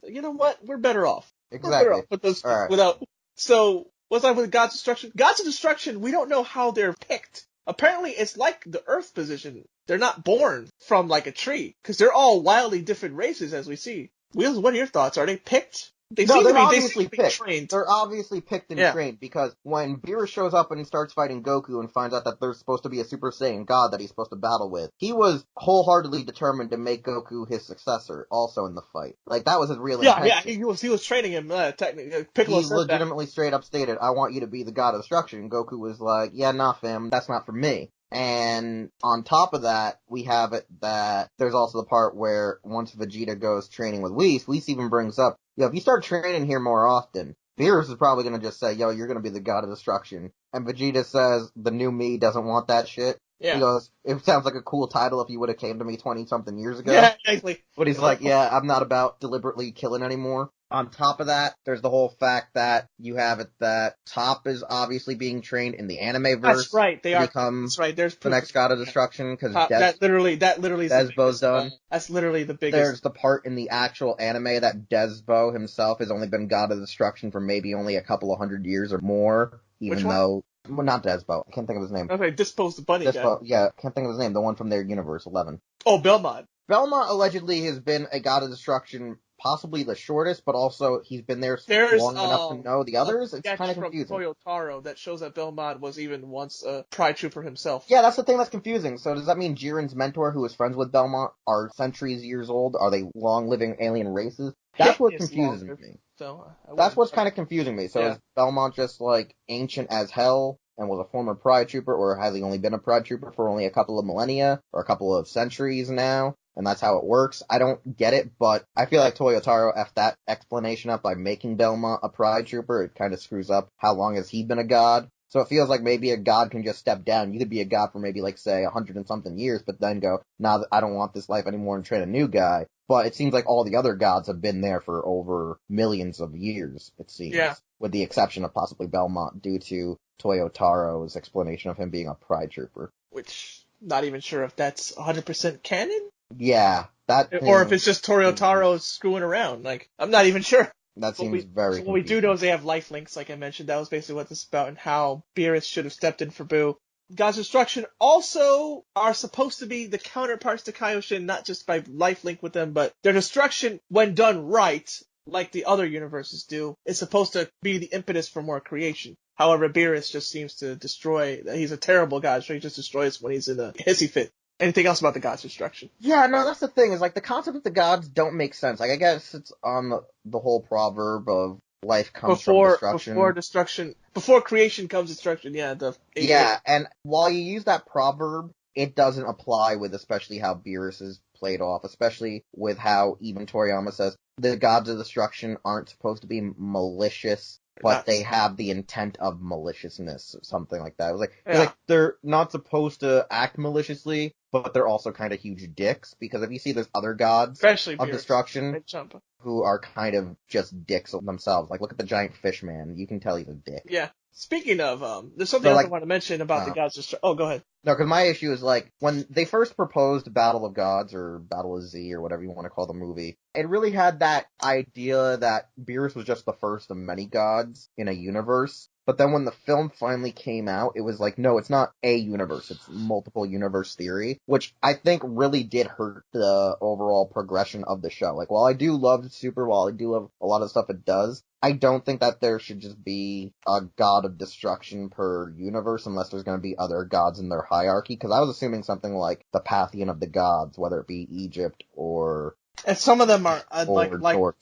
You know what? We're better off. Exactly. We're better off with those, right. without, so, what's up with Gods of Destruction? Gods of Destruction, we don't know how they're picked. Apparently, it's like the Earth position. They're not born from, like, a tree, because they're all wildly different races, as we see. Wheels, what are your thoughts? Are they picked? They seem to be picked. Trained. They're obviously picked and trained, because when Beerus shows up and starts fighting Goku and finds out that there's supposed to be a Super Saiyan God that he's supposed to battle with, he was wholeheartedly determined to make Goku his successor, also in the fight. Like, that was his real intention. Yeah, he was training him, technically. Piccolo he legitimately straight up stated, I want you to be the God of Destruction. And Goku was like, yeah, nah, fam, that's not for me. And on top of that, we have it that there's also the part where once Vegeta goes training with Whis even brings up, yo, if you start training here more often, Beerus is probably going to just say, yo, you're going to be the God of Destruction. And Vegeta says, the new me doesn't want that shit. Yeah. He goes, it sounds like a cool title if you would have came to me 20-something years ago. Yeah, exactly. But he's like, yeah, I'm not about deliberately killing anymore. On top of that, there's the whole fact that you have it that Top is obviously being trained in the anime verse. That's right. They to are. become that's right. There's the next God of Destruction, because that literally is Desbo's done. That's literally the biggest. There's the part in the actual anime that Desbo himself has only been God of Destruction for maybe only a couple of 100 years or more, even though... Well, not Desbo. I can't think of his name. Okay, Dispo's the bunny guy. Yeah, can't think of his name. The one from their universe, 11. Oh, Belmont. Belmont allegedly has been a God of Destruction, possibly the shortest, but also he's been there long enough to know the others. It's kind of confusing. From Toyotaro that shows that Belmont was even once a Pride Trooper himself. Yeah, that's the thing that's confusing. So does that mean Jiren's mentor, who is friends with Belmont, are centuries years old? Are they long-living alien races? That's what confuses me. So that's what's kind of confusing me. So is Belmont just, like, ancient as hell and was a former Pride Trooper, or has he only been a Pride Trooper for only a couple of millennia, or a couple of centuries now? And that's how it works. I don't get it, but I feel like Toyotaro effed that explanation up by making Belmont a Pride Trooper. It kind of screws up how long has he been a god. So it feels like maybe a god can just step down. You could be a god for maybe, like, say, 100 and something years, but then go, nah, I don't want this life anymore and train a new guy. But it seems like all the other gods have been there for over millions of years, it seems. Yeah. With the exception of possibly Belmont, due to Toyotaro's explanation of him being a Pride Trooper. Which, not even sure if that's 100% canon? Yeah, or if it's just Toyotaro screwing around. Like, I'm not even sure. That seems very confusing. What we do know is they have life links, like I mentioned. That was basically what this is about, and how Beerus should have stepped in for Boo. Gods of Destruction also are supposed to be the counterparts to Kaioshin, not just by life link with them, but their destruction, when done right, like the other universes do, is supposed to be the impetus for more creation. However, Beerus just seems to destroy. He's a terrible god, so he just destroys when he's in a hissy fit. Anything else about the gods' destruction? Yeah, no, that's the thing, is like the concept of the gods don't make sense. Like, I guess it's on the whole proverb of life comes from destruction. Before creation comes destruction, and while you use that proverb, it doesn't apply with especially how Beerus is played off, especially with how even Toriyama says the gods of destruction aren't supposed to be malicious, but they have the intent of maliciousness, or something like that. It was like they're not supposed to act maliciously, but they're also kind of huge dicks, because if you see there's other gods especially of destruction who are kind of just dicks themselves. Like, look at the giant fish man. You can tell he's a dick. Yeah. Speaking of, there's something else I want to mention about the gods of destruction. Oh, go ahead. No, because my issue is, like, when they first proposed Battle of Gods, or Battle of Z, or whatever you want to call the movie, it really had that idea that Beerus was just the first of many gods in a universe. But then when the film finally came out, it was like, no, it's not a universe, it's multiple universe theory, which I think really did hurt the overall progression of the show. Like, while I do love Super, while I do love a lot of stuff it does, I don't think that there should just be a god of destruction per universe unless there's going to be other gods in their hierarchy, because I was assuming something like the Pantheon of the Gods, whether it be Egypt or... And some of them are, like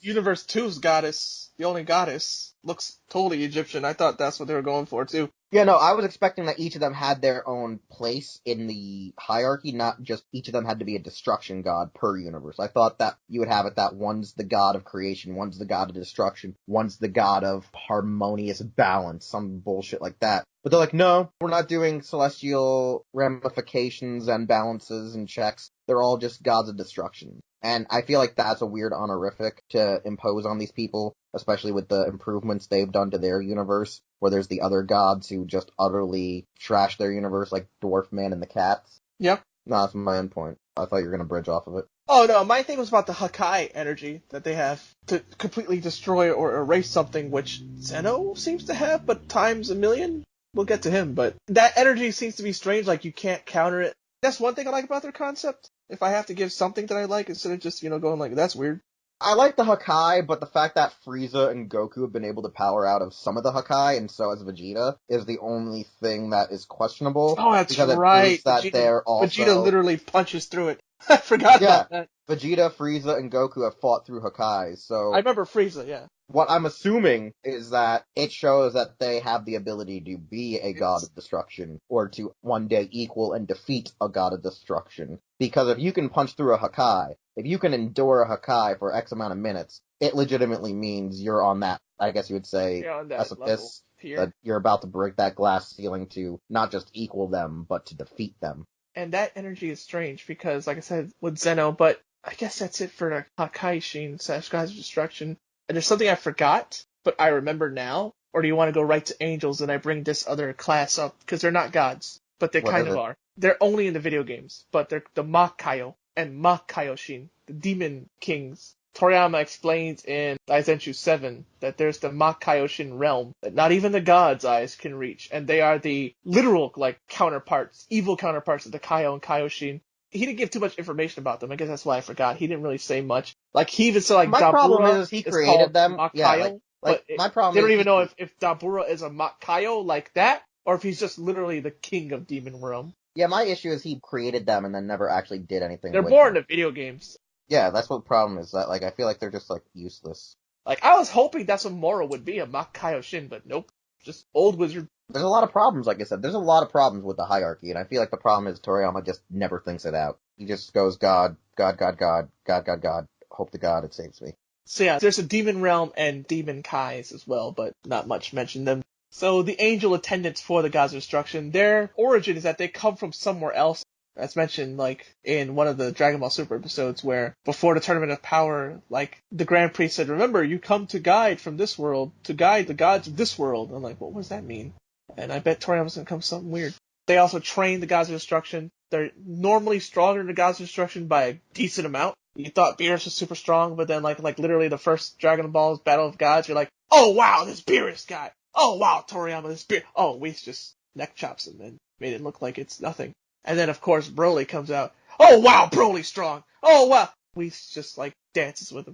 Universe 2's goddess, the only goddess, looks totally Egyptian. I thought that's what they were going for, too. Yeah, no, I was expecting that each of them had their own place in the hierarchy, not just each of them had to be a destruction god per universe. I thought that you would have it that one's the god of creation, one's the god of destruction, one's the god of harmonious balance, some bullshit like that. But they're like, no, we're not doing celestial ramifications and balances and checks. They're all just gods of destruction. And I feel like that's a weird honorific to impose on these people, especially with the improvements they've done to their universe, where there's the other gods who just utterly trash their universe, like Dwarf Man and the Cats. Yep. No, that's my end point. I thought you were going to bridge off of it. Oh, no, my thing was about the Hakai energy that they have to completely destroy or erase something, which Zeno seems to have, but times a million. We'll get to him, but that energy seems to be strange, like you can't counter it. That's one thing I like about their concept. If I have to give something that I like, instead of just, going like, that's weird. I like the Hakai, but the fact that Frieza and Goku have been able to power out of some of the Hakai, and so has Vegeta, is the only thing that is questionable. Oh, that's because right. It proves that they're also... Vegeta literally punches through it. I forgot about that. Vegeta, Frieza, and Goku have fought through Hakai, so... I remember Frieza, yeah. What I'm assuming is that it shows that they have the ability to be a god of destruction, or to one day equal and defeat a god of destruction. Because if you can punch through a Hakai, if you can endure a Hakai for X amount of minutes, it legitimately means you're on that, I guess you would say, precipice, that you're about to break that glass ceiling to not just equal them, but to defeat them. And that energy is strange, because, like I said, with Zeno, but I guess that's it for the Hakai Shin / Gods of Destruction. And there's something I forgot, but I remember now. Or do you want to go right to angels and I bring this other class up? Because they're not gods, but they kind of are. They're only in the video games, but they're the Makayo and Makaioshin, the demon kings. Toriyama explains in Daizenshu 7 that there's the Makaioshin realm that not even the gods' eyes can reach, and they are the literal, counterparts, evil counterparts of the Kaio and Kaioshin. He didn't give too much information about them. I guess that's why I forgot. He didn't really say much. He even said, my Dabura problem is he created them. Makayo, my problem they don't even know if Dabura is a Makayo like that, or if he's just literally the king of Demon Realm. Yeah, my issue is he created them and then never actually did anything They're with born them. in the video games. Yeah, that's what the problem is. That I feel like they're just useless. I was hoping that's what Moro would be, a Makayo Shin, but nope. Just old wizard. There's a lot of problems, like I said. There's a lot of problems with the hierarchy, and I feel like the problem is Toriyama just never thinks it out. He just goes, God, God, God, God, God, God, God, hope to God it saves me. So yeah, there's a demon realm and demon Kais as well, but not much mentioned them. So the angel attendants for the gods of destruction, their origin is that they come from somewhere else. As mentioned, in one of the Dragon Ball Super episodes where before the Tournament of Power, the Grand Priest said, remember, you come to guide from this world, to guide the gods of this world. I'm like, what does that mean? And I bet Toriyama's gonna come something weird. They also train the gods of destruction. They're normally stronger than the gods of destruction by a decent amount. You thought Beerus was super strong, but then literally the first Dragon Ball's Battle of Gods, you're like, oh wow, this Beerus guy. Oh wow, Toriyama, this Beerus. Oh, Whis just neck chops him and made it look like it's nothing. And then, of course, Broly comes out. Oh, wow, Broly's strong. Oh, wow. Whis just, dances with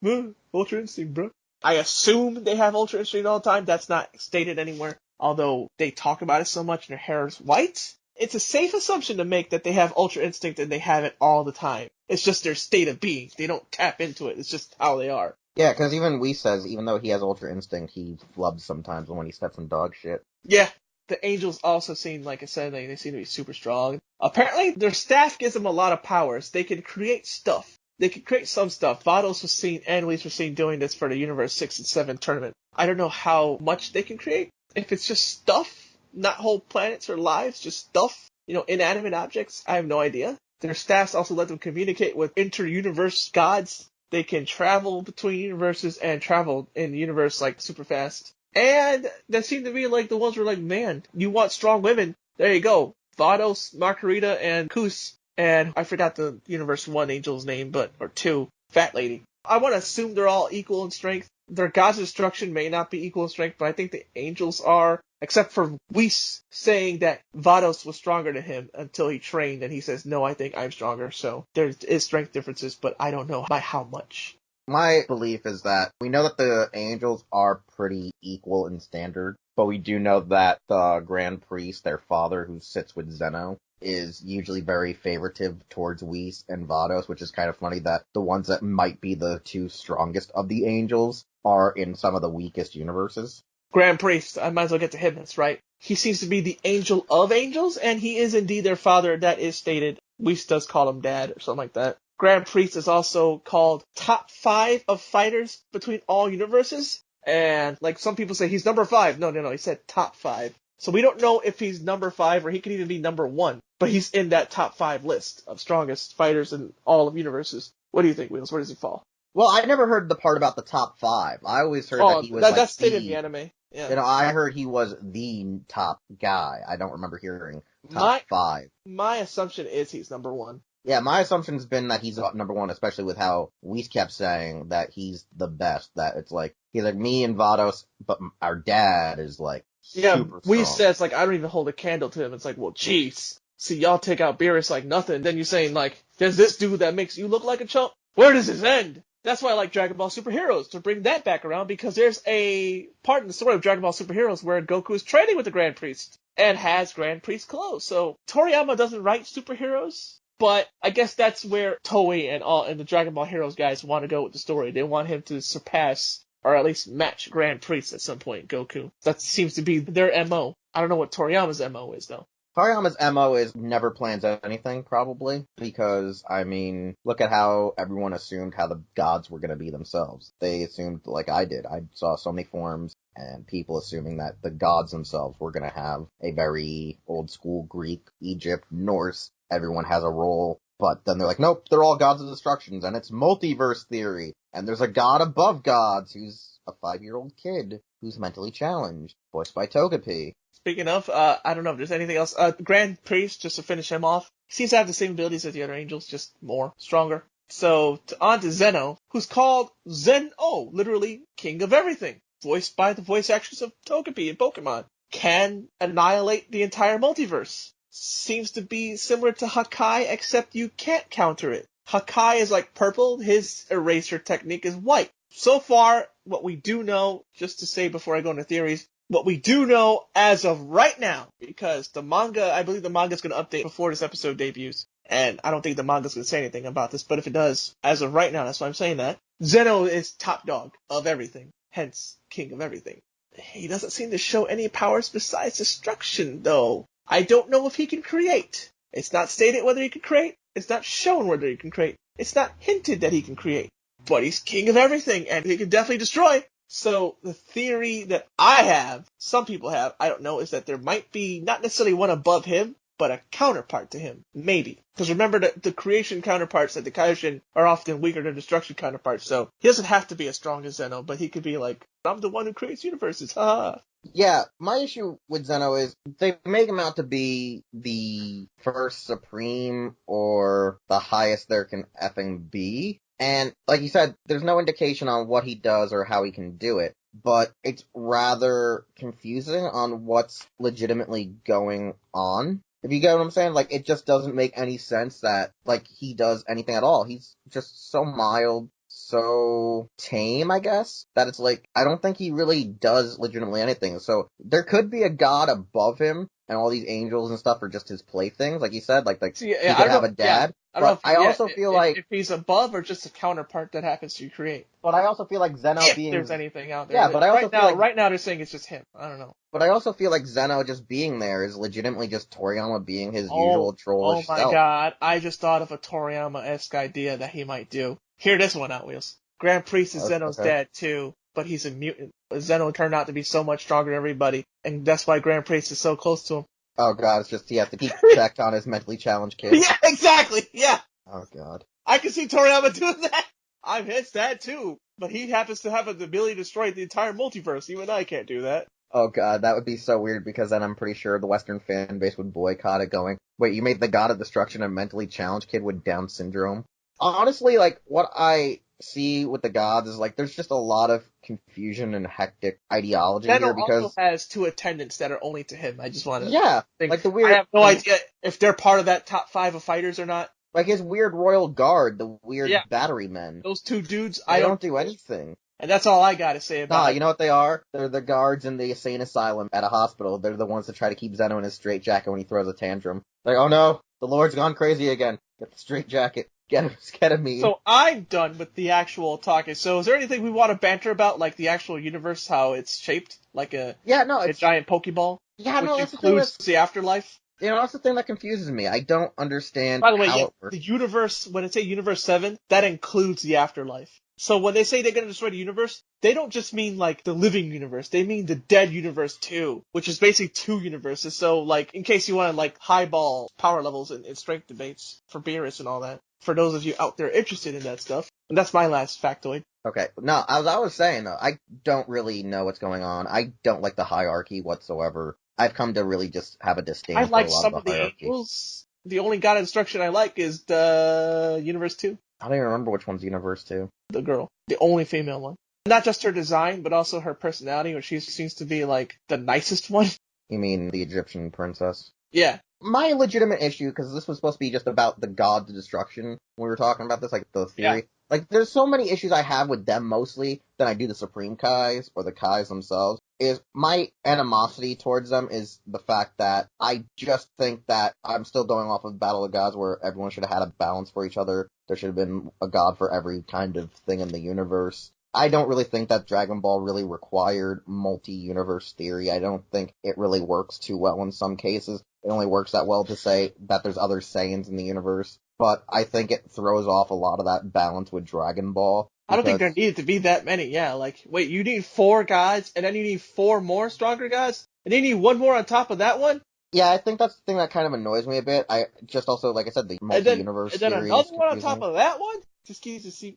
him. Ultra Instinct, bro. I assume they have Ultra Instinct all the time. That's not stated anywhere. Although they talk about it so much and their hair is white. It's a safe assumption to make that they have Ultra Instinct and they have it all the time. It's just their state of being. They don't tap into it. It's just how they are. Yeah, because even Whis says, even though he has Ultra Instinct, he flubs sometimes when he steps in dog shit. Yeah. The angels also seem, like I said, they seem to be super strong. Apparently, their staff gives them a lot of powers. They can create stuff. They can create some stuff. Vados was seen, and Whis was seen doing this for the Universe 6 and 7 tournament. I don't know how much they can create. If it's just stuff, not whole planets or lives, just stuff, inanimate objects, I have no idea. Their staffs also let them communicate with inter-universe gods. They can travel between universes and travel in the universe, super fast. And that seemed to be the ones who were man, you want strong women. There you go. Vados, Margarita, and Kus. And I forgot the Universe 1 angel's name, or 2, Fat Lady. I want to assume they're all equal in strength. Their gods of destruction may not be equal in strength, but I think the angels are, except for Whis saying that Vados was stronger than him until he trained, and he says, no, I think I'm stronger. So there is strength differences, but I don't know by how much. My belief is that we know that the angels are pretty equal in standard, but we do know that the Grand Priest, their father who sits with Zeno, is usually very favoritive towards Whis and Vados, which is kind of funny that the ones that might be the two strongest of the angels are in some of the weakest universes. Grand Priest, I might as well get to him, that's right. He seems to be the angel of angels, and he is indeed their father. That is stated. Whis does call him dad or something like that. Grand Priest is also called top 5 of fighters between all universes. And like some people say, he's number 5. No, he said top 5. So we don't know if he's number 5 or he could even be number 1. But he's in that top 5 list of strongest fighters in all of universes. What do you think, Wheels? Where does he fall? Well, I never heard the part about the top 5. I always heard that he was that's stated in the anime. Yeah. I heard he was the top guy. I don't remember hearing top 5. My assumption is he's number 1. Yeah, my assumption's been that he's number 1, especially with how Whis kept saying that he's the best. That it's like, he's like me and Vados, but our dad is like super strong. Whis says, like, I don't even hold a candle to him. It's like, well, jeez. See, y'all take out Beerus like nothing. Then you're saying, like, there's this dude that makes you look like a chump. Where does this end? That's why I like Dragon Ball Superheroes, to bring that back around, because there's a part in the story of Dragon Ball Superheroes where Goku is training with the Grand Priest and has Grand Priest clothes. So Toriyama doesn't write superheroes, but I guess that's where Toei and the Dragon Ball Heroes guys want to go with the story. They want him to surpass or at least match Grand Priest at some point, Goku. That seems to be their MO. I don't know what Toriyama's MO is, though. Toriyama's MO is never plans anything, probably, because, I mean, look at how everyone assumed how the gods were going to be themselves. They assumed, like I did. I saw so many forums and people assuming that the gods themselves were going to have a very old-school Greek, Egypt, Norse. Everyone has a role, but then they're like, nope, they're all gods of destructions, and it's multiverse theory, and there's a god above gods who's a 5-year-old kid who's mentally challenged, voiced by Togepi. Speaking of, I don't know if there's anything else. Grand Priest, just to finish him off, he seems to have the same abilities as the other angels, just more, stronger. So, on to Zeno, who's called Zen-O, literally King of Everything, voiced by the voice actress of Togepi in Pokemon. Can annihilate the entire multiverse. Seems to be similar to Hakai, except you can't counter it. Hakai is like purple, his eraser technique is white. So far, what we do know, just to say before I go into theories, what we do know as of right now, because the manga, I believe the manga's going to update before this episode debuts, and I don't think the manga's going to say anything about this, but if it does, as of right now, that's why I'm saying that, Zeno is top dog of everything, hence king of everything. He doesn't seem to show any powers besides destruction, though. I don't know if he can create. It's not stated whether he can create, it's not shown whether he can create, it's not hinted that he can create, but he's king of everything, and he can definitely destroy. So the theory that I have, some people have, I don't know, is that there might be not necessarily one above him, but a counterpart to him. Maybe. Because remember that the creation counterparts at the Kaioshin are often weaker than destruction counterparts, so he doesn't have to be as strong as Zeno, but he could be like, I'm the one who creates universes, haha. Yeah, my issue with Zeno is they make him out to be the first supreme or the highest there can effing be. And, like you said, there's no indication on what he does or how he can do it, but it's rather confusing on what's legitimately going on. If you get what I'm saying, like, it just doesn't make any sense that, like, he does anything at all. He's just so mild, so tame, I guess, that it's like, I don't think he really does legitimately anything. So, there could be a god above him, and all these angels and stuff are just his playthings, like you said, like he could have a dad. I don't know I also feel like if he's above or just a counterpart that happens to create. But I also feel like Zeno if there's anything out there. Yeah, but I also feel like right now they're saying it's just him. I don't know. But I also feel like Zeno just being there is legitimately just Toriyama being his usual trollish self. Oh my god, I just thought of a Toriyama-esque idea that he might do. Hear this one out, Wheels. Grand Priest is Zeno's dad too, but he's a mutant. Zeno turned out to be so much stronger than everybody, and that's why Grand Priest is so close to him. Oh god, it's just he has to keep checked on his mentally challenged kid. Yeah, exactly, yeah. Oh god. I can see Toriyama doing that. I'm his dad too, but he happens to have the ability to destroy the entire multiverse. Even I can't do that. Oh god, that would be so weird because then I'm pretty sure the Western fan base would boycott it going, wait, you made the god of destruction a mentally challenged kid with Down syndrome? Honestly, like, what I see with the gods is, like, there's just a lot of confusion and hectic ideology here because... also has 2 attendants that are only to him. I just want to... Yeah, think. like the weird... I have no idea if they're part of that top 5 of fighters or not. Like his weird royal guard, the weird battery men. Those 2 dudes, I don't do anything. And that's all I gotta say about it. You know what they are? They're the guards in the insane asylum at a hospital. They're the ones that try to keep Zeno in his straitjacket when he throws a tantrum. Like, oh no, the Lord's gone crazy again. Get the straitjacket. ketamine. So I'm done with the actual talking. So is there anything we want to banter about, like the actual universe, how it's shaped, like a it's giant Pokeball, which that's the thing includes the afterlife? that's the thing that confuses me. I don't understand By the way, how yeah, it works. the universe, when it say Universe 7, that includes the afterlife. So when they say they're going to destroy the universe, they don't just mean like the living universe. They mean the dead universe too, which is basically two universes. So like, in case you want to like highball power levels and strength debates for Beerus and all that, for those of you out there interested in that stuff. And that's my last factoid. Okay, no, as I was saying though, I don't really know what's going on. I don't like the hierarchy whatsoever. I've come to really just have a I disdain for a like lot of some the of the hierarchy. angels. The only god instruction I like is the Universe 2, I don't even remember which one's Universe 2. the girl, the only female one. Not just her design, but also her personality, where she seems to be like the nicest one. You mean the Egyptian princess? Yeah. My legitimate issue, because this was supposed to be just about the gods of destruction when we were talking about this, like the theory. Yeah. Like, there's so many issues I have with them mostly than I do the Supreme Kais or the Kais themselves. Is my animosity towards them is the fact that I just think that I'm still going off of Battle of Gods where everyone should have had a balance for each other. There should have been a god for every kind of thing in the universe. I don't really think that Dragon Ball really required multi-universe theory. I don't think it really works too well in some cases. It only works that well to say that there's other Saiyans in the universe. But I think it throws off a lot of that balance with Dragon Ball. I don't think there needed to be that many. Yeah, like, wait, you need 4 gods, and then you need 4 more stronger gods, and then you need 1 more on top of that one? Yeah, I think that's the thing that kind of annoys me a bit. I just also, like I said, the multi-universe And then theory is another one on top confusing. of that one? Just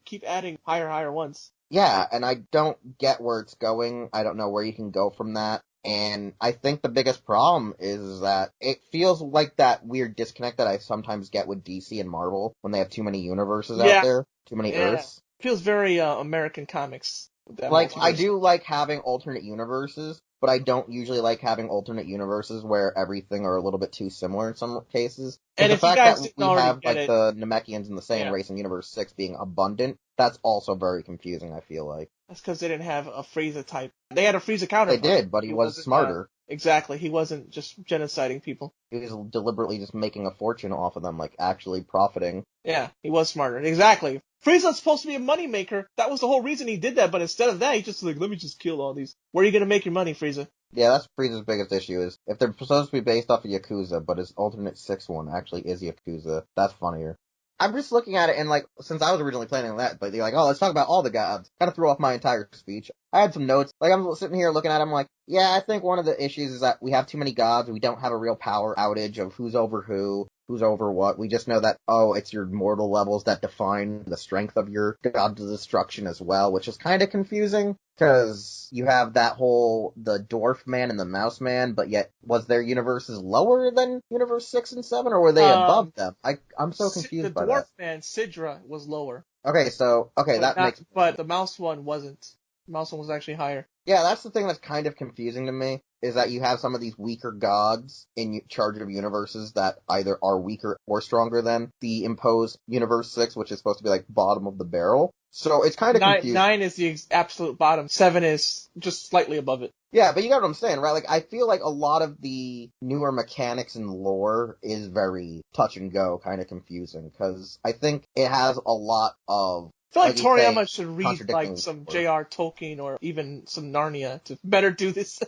keep adding higher ones. Yeah, and I don't get where it's going. I don't know where you can go from that. And I think the biggest problem is that it feels like that weird disconnect that I sometimes get with DC and Marvel when they have too many universes out Yeah, there, too many yeah. Earths. Feels very American comics with that Like, I multiverse. do like having alternate universes, but I don't usually like having alternate universes where everything are a little bit too similar in some cases. Because And the if you fact that guys didn't we already have, get like, it, the Namekians and the Saiyan yeah, race in Universe 6 being abundant, that's also very confusing, I feel like. that's because they didn't have a Frieza type. They had a Frieza They counterpart. did, but he He was wasn't, smarter. exactly, he wasn't just genociding people. He was deliberately just making a fortune off of them, like, actually profiting. Yeah, he was smarter. Exactly. Frieza's supposed to be a moneymaker. That was the whole reason he did that, but instead of that, he just like, let me just kill all these. Where are you gonna make your money, Frieza? Yeah, that's Frieza's biggest issue, is if they're supposed to be based off of Yakuza, but his alternate 6th one actually is Yakuza, that's funnier. I'm just looking at it, and like, since I was originally planning on that, but you're like, oh, let's talk about all the gods. Kind of threw off my entire speech. I had some notes. Like, I'm sitting here looking at them like, yeah, I think one of the issues is that we have too many gods, we don't have a real power outage of who's over who, who's over what. We just know that, oh, it's your mortal levels that define the strength of your god of destruction as well, which is kind of confusing. Because you have that whole, the dwarf man and the mouse man, but yet, was their universes lower than Universe 6 and 7, or were they above them? I'm so The confused by that. dwarf man, Sidra, was lower, Okay, but that makes but the mouse one wasn't. The mouse one was actually higher. yeah, that's the thing that's kind of confusing to me, is that you have some of these weaker gods in charge of universes that either are weaker or stronger than the imposed Universe 6, which is supposed to be like bottom of the barrel. So it's kind of confusing. 9 is the absolute bottom. 7 is just slightly above it. Yeah, but you got what I'm saying, right? Like, I feel like a lot of the newer mechanics and lore is very touch and go, kind of confusing, because I think it has a lot of, I feel like you say, Toriyama should read like contradicting some lore. J.R. Tolkien or even some Narnia to better do this.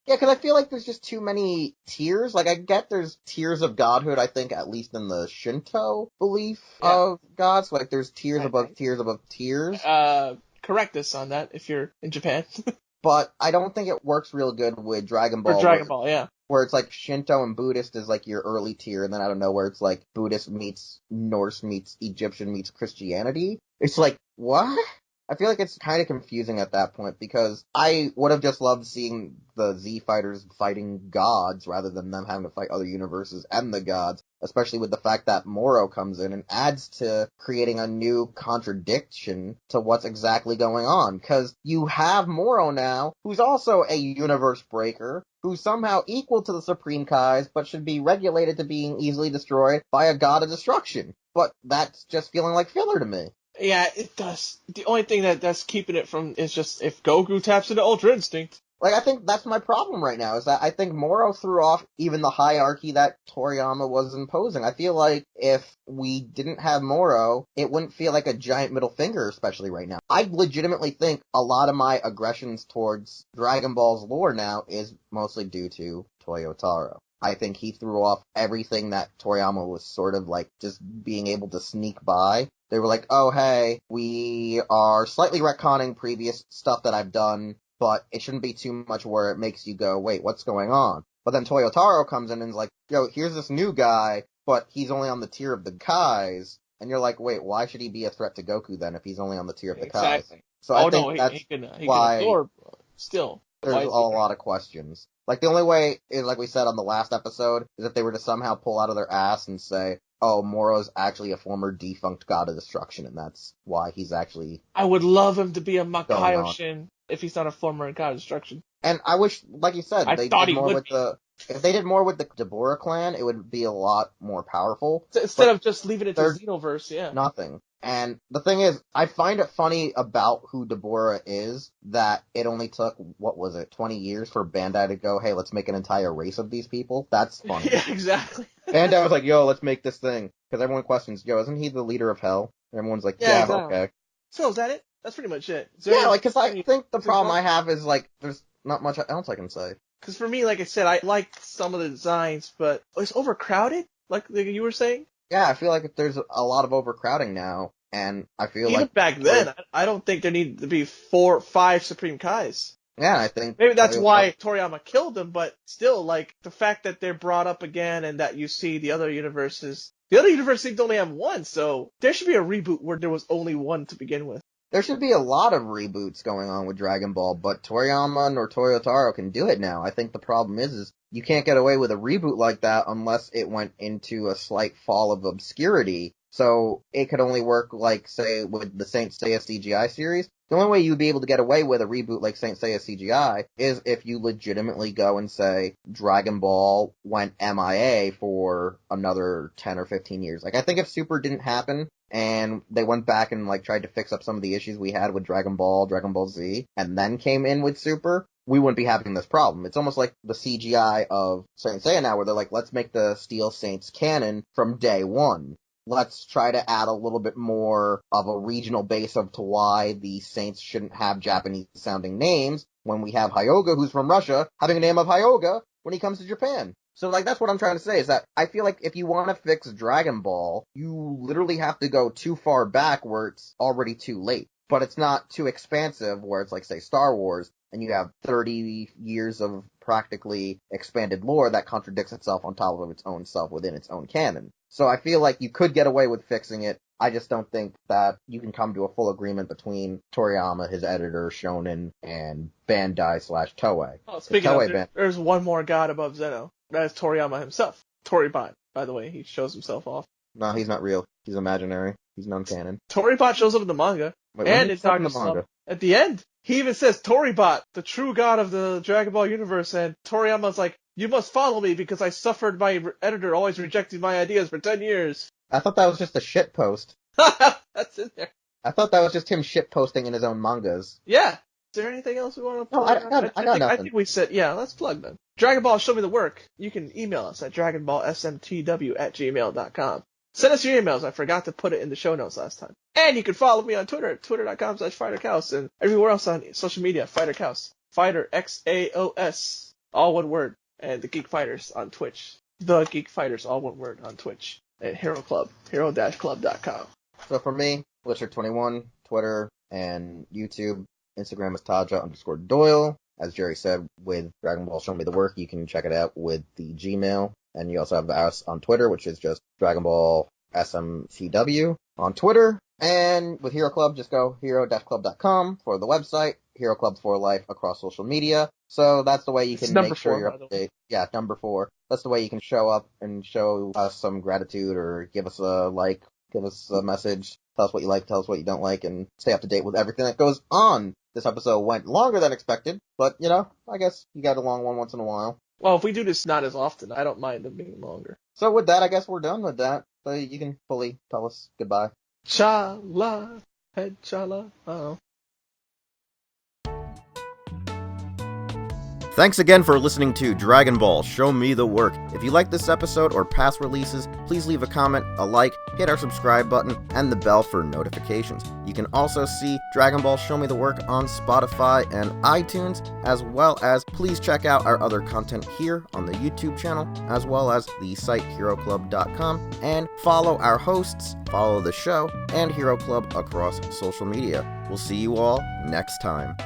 Yeah, because I feel like there's just too many tiers. Like, I get there's tiers of godhood, I think, at least in the Shinto belief of gods. Like, there's tiers above tiers above tiers. Correct us on that if you're in Japan. But I don't think it works real good with Dragon For Ball, Dragon Ball, yeah. where it's like Shinto and Buddhist is like your early tier, and then I don't know, where it's like Buddhist meets Norse meets Egyptian meets Christianity. It's like, what? I feel like it's kind of confusing at that point, because I would have just loved seeing the Z fighters fighting gods rather than them having to fight other universes and the gods, especially with the fact that Moro comes in and adds to creating a new contradiction to what's exactly going on. Because you have Moro now, who's also a universe breaker, who's somehow equal to the Supreme Kais, but should be regulated to being easily destroyed by a god of destruction. But that's just feeling like filler to me. Yeah, it does. The only thing that's keeping it from is just if Goku taps into Ultra Instinct. Like, I think that's my problem right now, is that I think Moro threw off even the hierarchy that Toriyama was imposing. I feel like if we didn't have Moro, it wouldn't feel like a giant middle finger, especially right now. I legitimately think a lot of my aggressions towards Dragon Ball's lore now is mostly due to Toyotaro. I think he threw off everything that Toriyama was sort of like just being able to sneak by. They were like, oh hey, we are slightly retconning previous stuff that I've done, but it shouldn't be too much where it makes you go, wait, what's going on? But then Toyotaro comes in and is like, yo, here's this new guy, but he's only on the tier of the Kais. And you're like, wait, why should he be a threat to Goku then if he's only on the tier of the Kais? Exactly. So I think that's he can why absorb still. there's a lot of questions. Like, the only way is, like we said on the last episode, is if they were to somehow pull out of their ass and say, oh, Moro's actually a former defunct god of destruction, and that's why he's actually I would love him to be a going on. Makaioshin if he's not a former god of destruction. And I wish, like you said, I they thought did he more would with if they did more with the Deborah clan, it would be a lot more powerful. Instead of just leaving it to they're Xenoverse, yeah. Nothing. And the thing is, I find it funny about who Deborah is that it only took, 20 years for Bandai to go, hey, let's make an entire race of these people? That's funny. Yeah, exactly. Bandai was like, yo, let's make this thing. Because everyone questions, yo, isn't he the leader of Hell? And everyone's like, yeah, exactly. okay. So is that it? That's pretty much it. Yeah, like, because I think the problem I have is, like, there's not much else I can say. Because for me, like I said, I liked some of the designs, but it's overcrowded, like you were saying. Yeah, I feel like there's a lot of overcrowding now, and I feel Even like back then, I don't think there needed to be 5 Supreme Kais. Yeah, I think maybe that's why Toriyama killed them, but still, like, the fact that they're brought up again and that you see the other universes seem to only have one, so there should be a reboot where there was only one to begin with. There should be a lot of reboots going on with Dragon Ball, but Toriyama nor Toyotaro can do it now. I think the problem is you can't get away with a reboot like that unless it went into a slight fall of obscurity. So it could only work, like, say, with the Saint Seiya CGI series. The only way you'd be able to get away with a reboot like Saint Seiya CGI is if you legitimately go and say Dragon Ball went MIA for another 10 or 15 years. Like, I think if Super didn't happen, and they went back and, like, tried to fix up some of the issues we had with Dragon Ball Z, and then came in with Super, we wouldn't be having this problem. It's almost like the CGI of Saint Seiya now, where they're like, let's make the Steel Saints canon from day one. Let's try to add a little bit more of a regional base of to why the Saints shouldn't have Japanese-sounding names when we have Hyuga, who's from Russia, having a name of Hyuga when he comes to Japan. So, like, that's what I'm trying to say, is that I feel like if you want to fix Dragon Ball, you literally have to go too far back where it's already too late. But it's not too expansive where it's like, say, Star Wars, and you have 30 years of practically expanded lore that contradicts itself on top of its own self within its own canon. So I feel like you could get away with fixing it. I just don't think that you can come to a full agreement between Toriyama, his editor, Shonen, and Bandai/Toei. Oh, speaking of, there's one more god above Zeno. That is Toriyama himself. Toribot, by the way. He shows himself off. No, he's not real. He's imaginary. He's non-canon. Toribot shows up in the manga. Wait, and it's in the manga. At the end, he even says, Toribot, the true god of the Dragon Ball universe, and Toriyama's like, you must follow me because I suffered my editor always rejecting my ideas for 10 years. I thought that was just a shit post. That's in there. I thought that was just him shit posting in his own mangas. Yeah. Is there anything else we want to plug? No, I got nothing. I think we said, yeah, let's plug then. Dragon Ball, show me the work. You can email us at dragonballsmtw@gmail.com. Send us your emails. I forgot to put it in the show notes last time. And you can follow me on Twitter at twitter.com/Fighterxaos and everywhere else on social media, Fighterxaos. Fighterxaos, all one word. And the Geek Fighters on Twitch. The Geek Fighters, all one word, on Twitch. At Hero Club, hero-club.com. So for me, Witcher21, Twitter, and YouTube. Instagram is Taja_Doyle. As Jerry said, with Dragon Ball Show Me the Work, you can check it out with the Gmail. And you also have us on Twitter, which is just Dragon Ball SMTW on Twitter. And with Hero Club, just go hero-club.com for the website. Hero Club for life across social media. So that's the way you can make sure you're up to date. Yeah, number 4. That's the way you can show up and show us some gratitude or give us a like, give us a message, tell us what you like, tell us what you don't like, and stay up to date with everything that goes on. This episode went longer than expected, but, you know, I guess you got a long one once in a while. Well, if we do this not as often, I don't mind them being longer. So with that, I guess we're done with that. So you can fully tell us goodbye. Cha-la, head cha-la, uh-oh. Thanks again for listening to Dragon Ball Show Me the Work. If you like this episode or past releases, please leave a comment, a like, hit our subscribe button, and the bell for notifications. You can also see Dragon Ball Show Me the Work on Spotify and iTunes, as well as please check out our other content here on the YouTube channel, as well as the site HeroClub.com, and follow our hosts, follow the show, and Hero Club across social media. We'll see you all next time.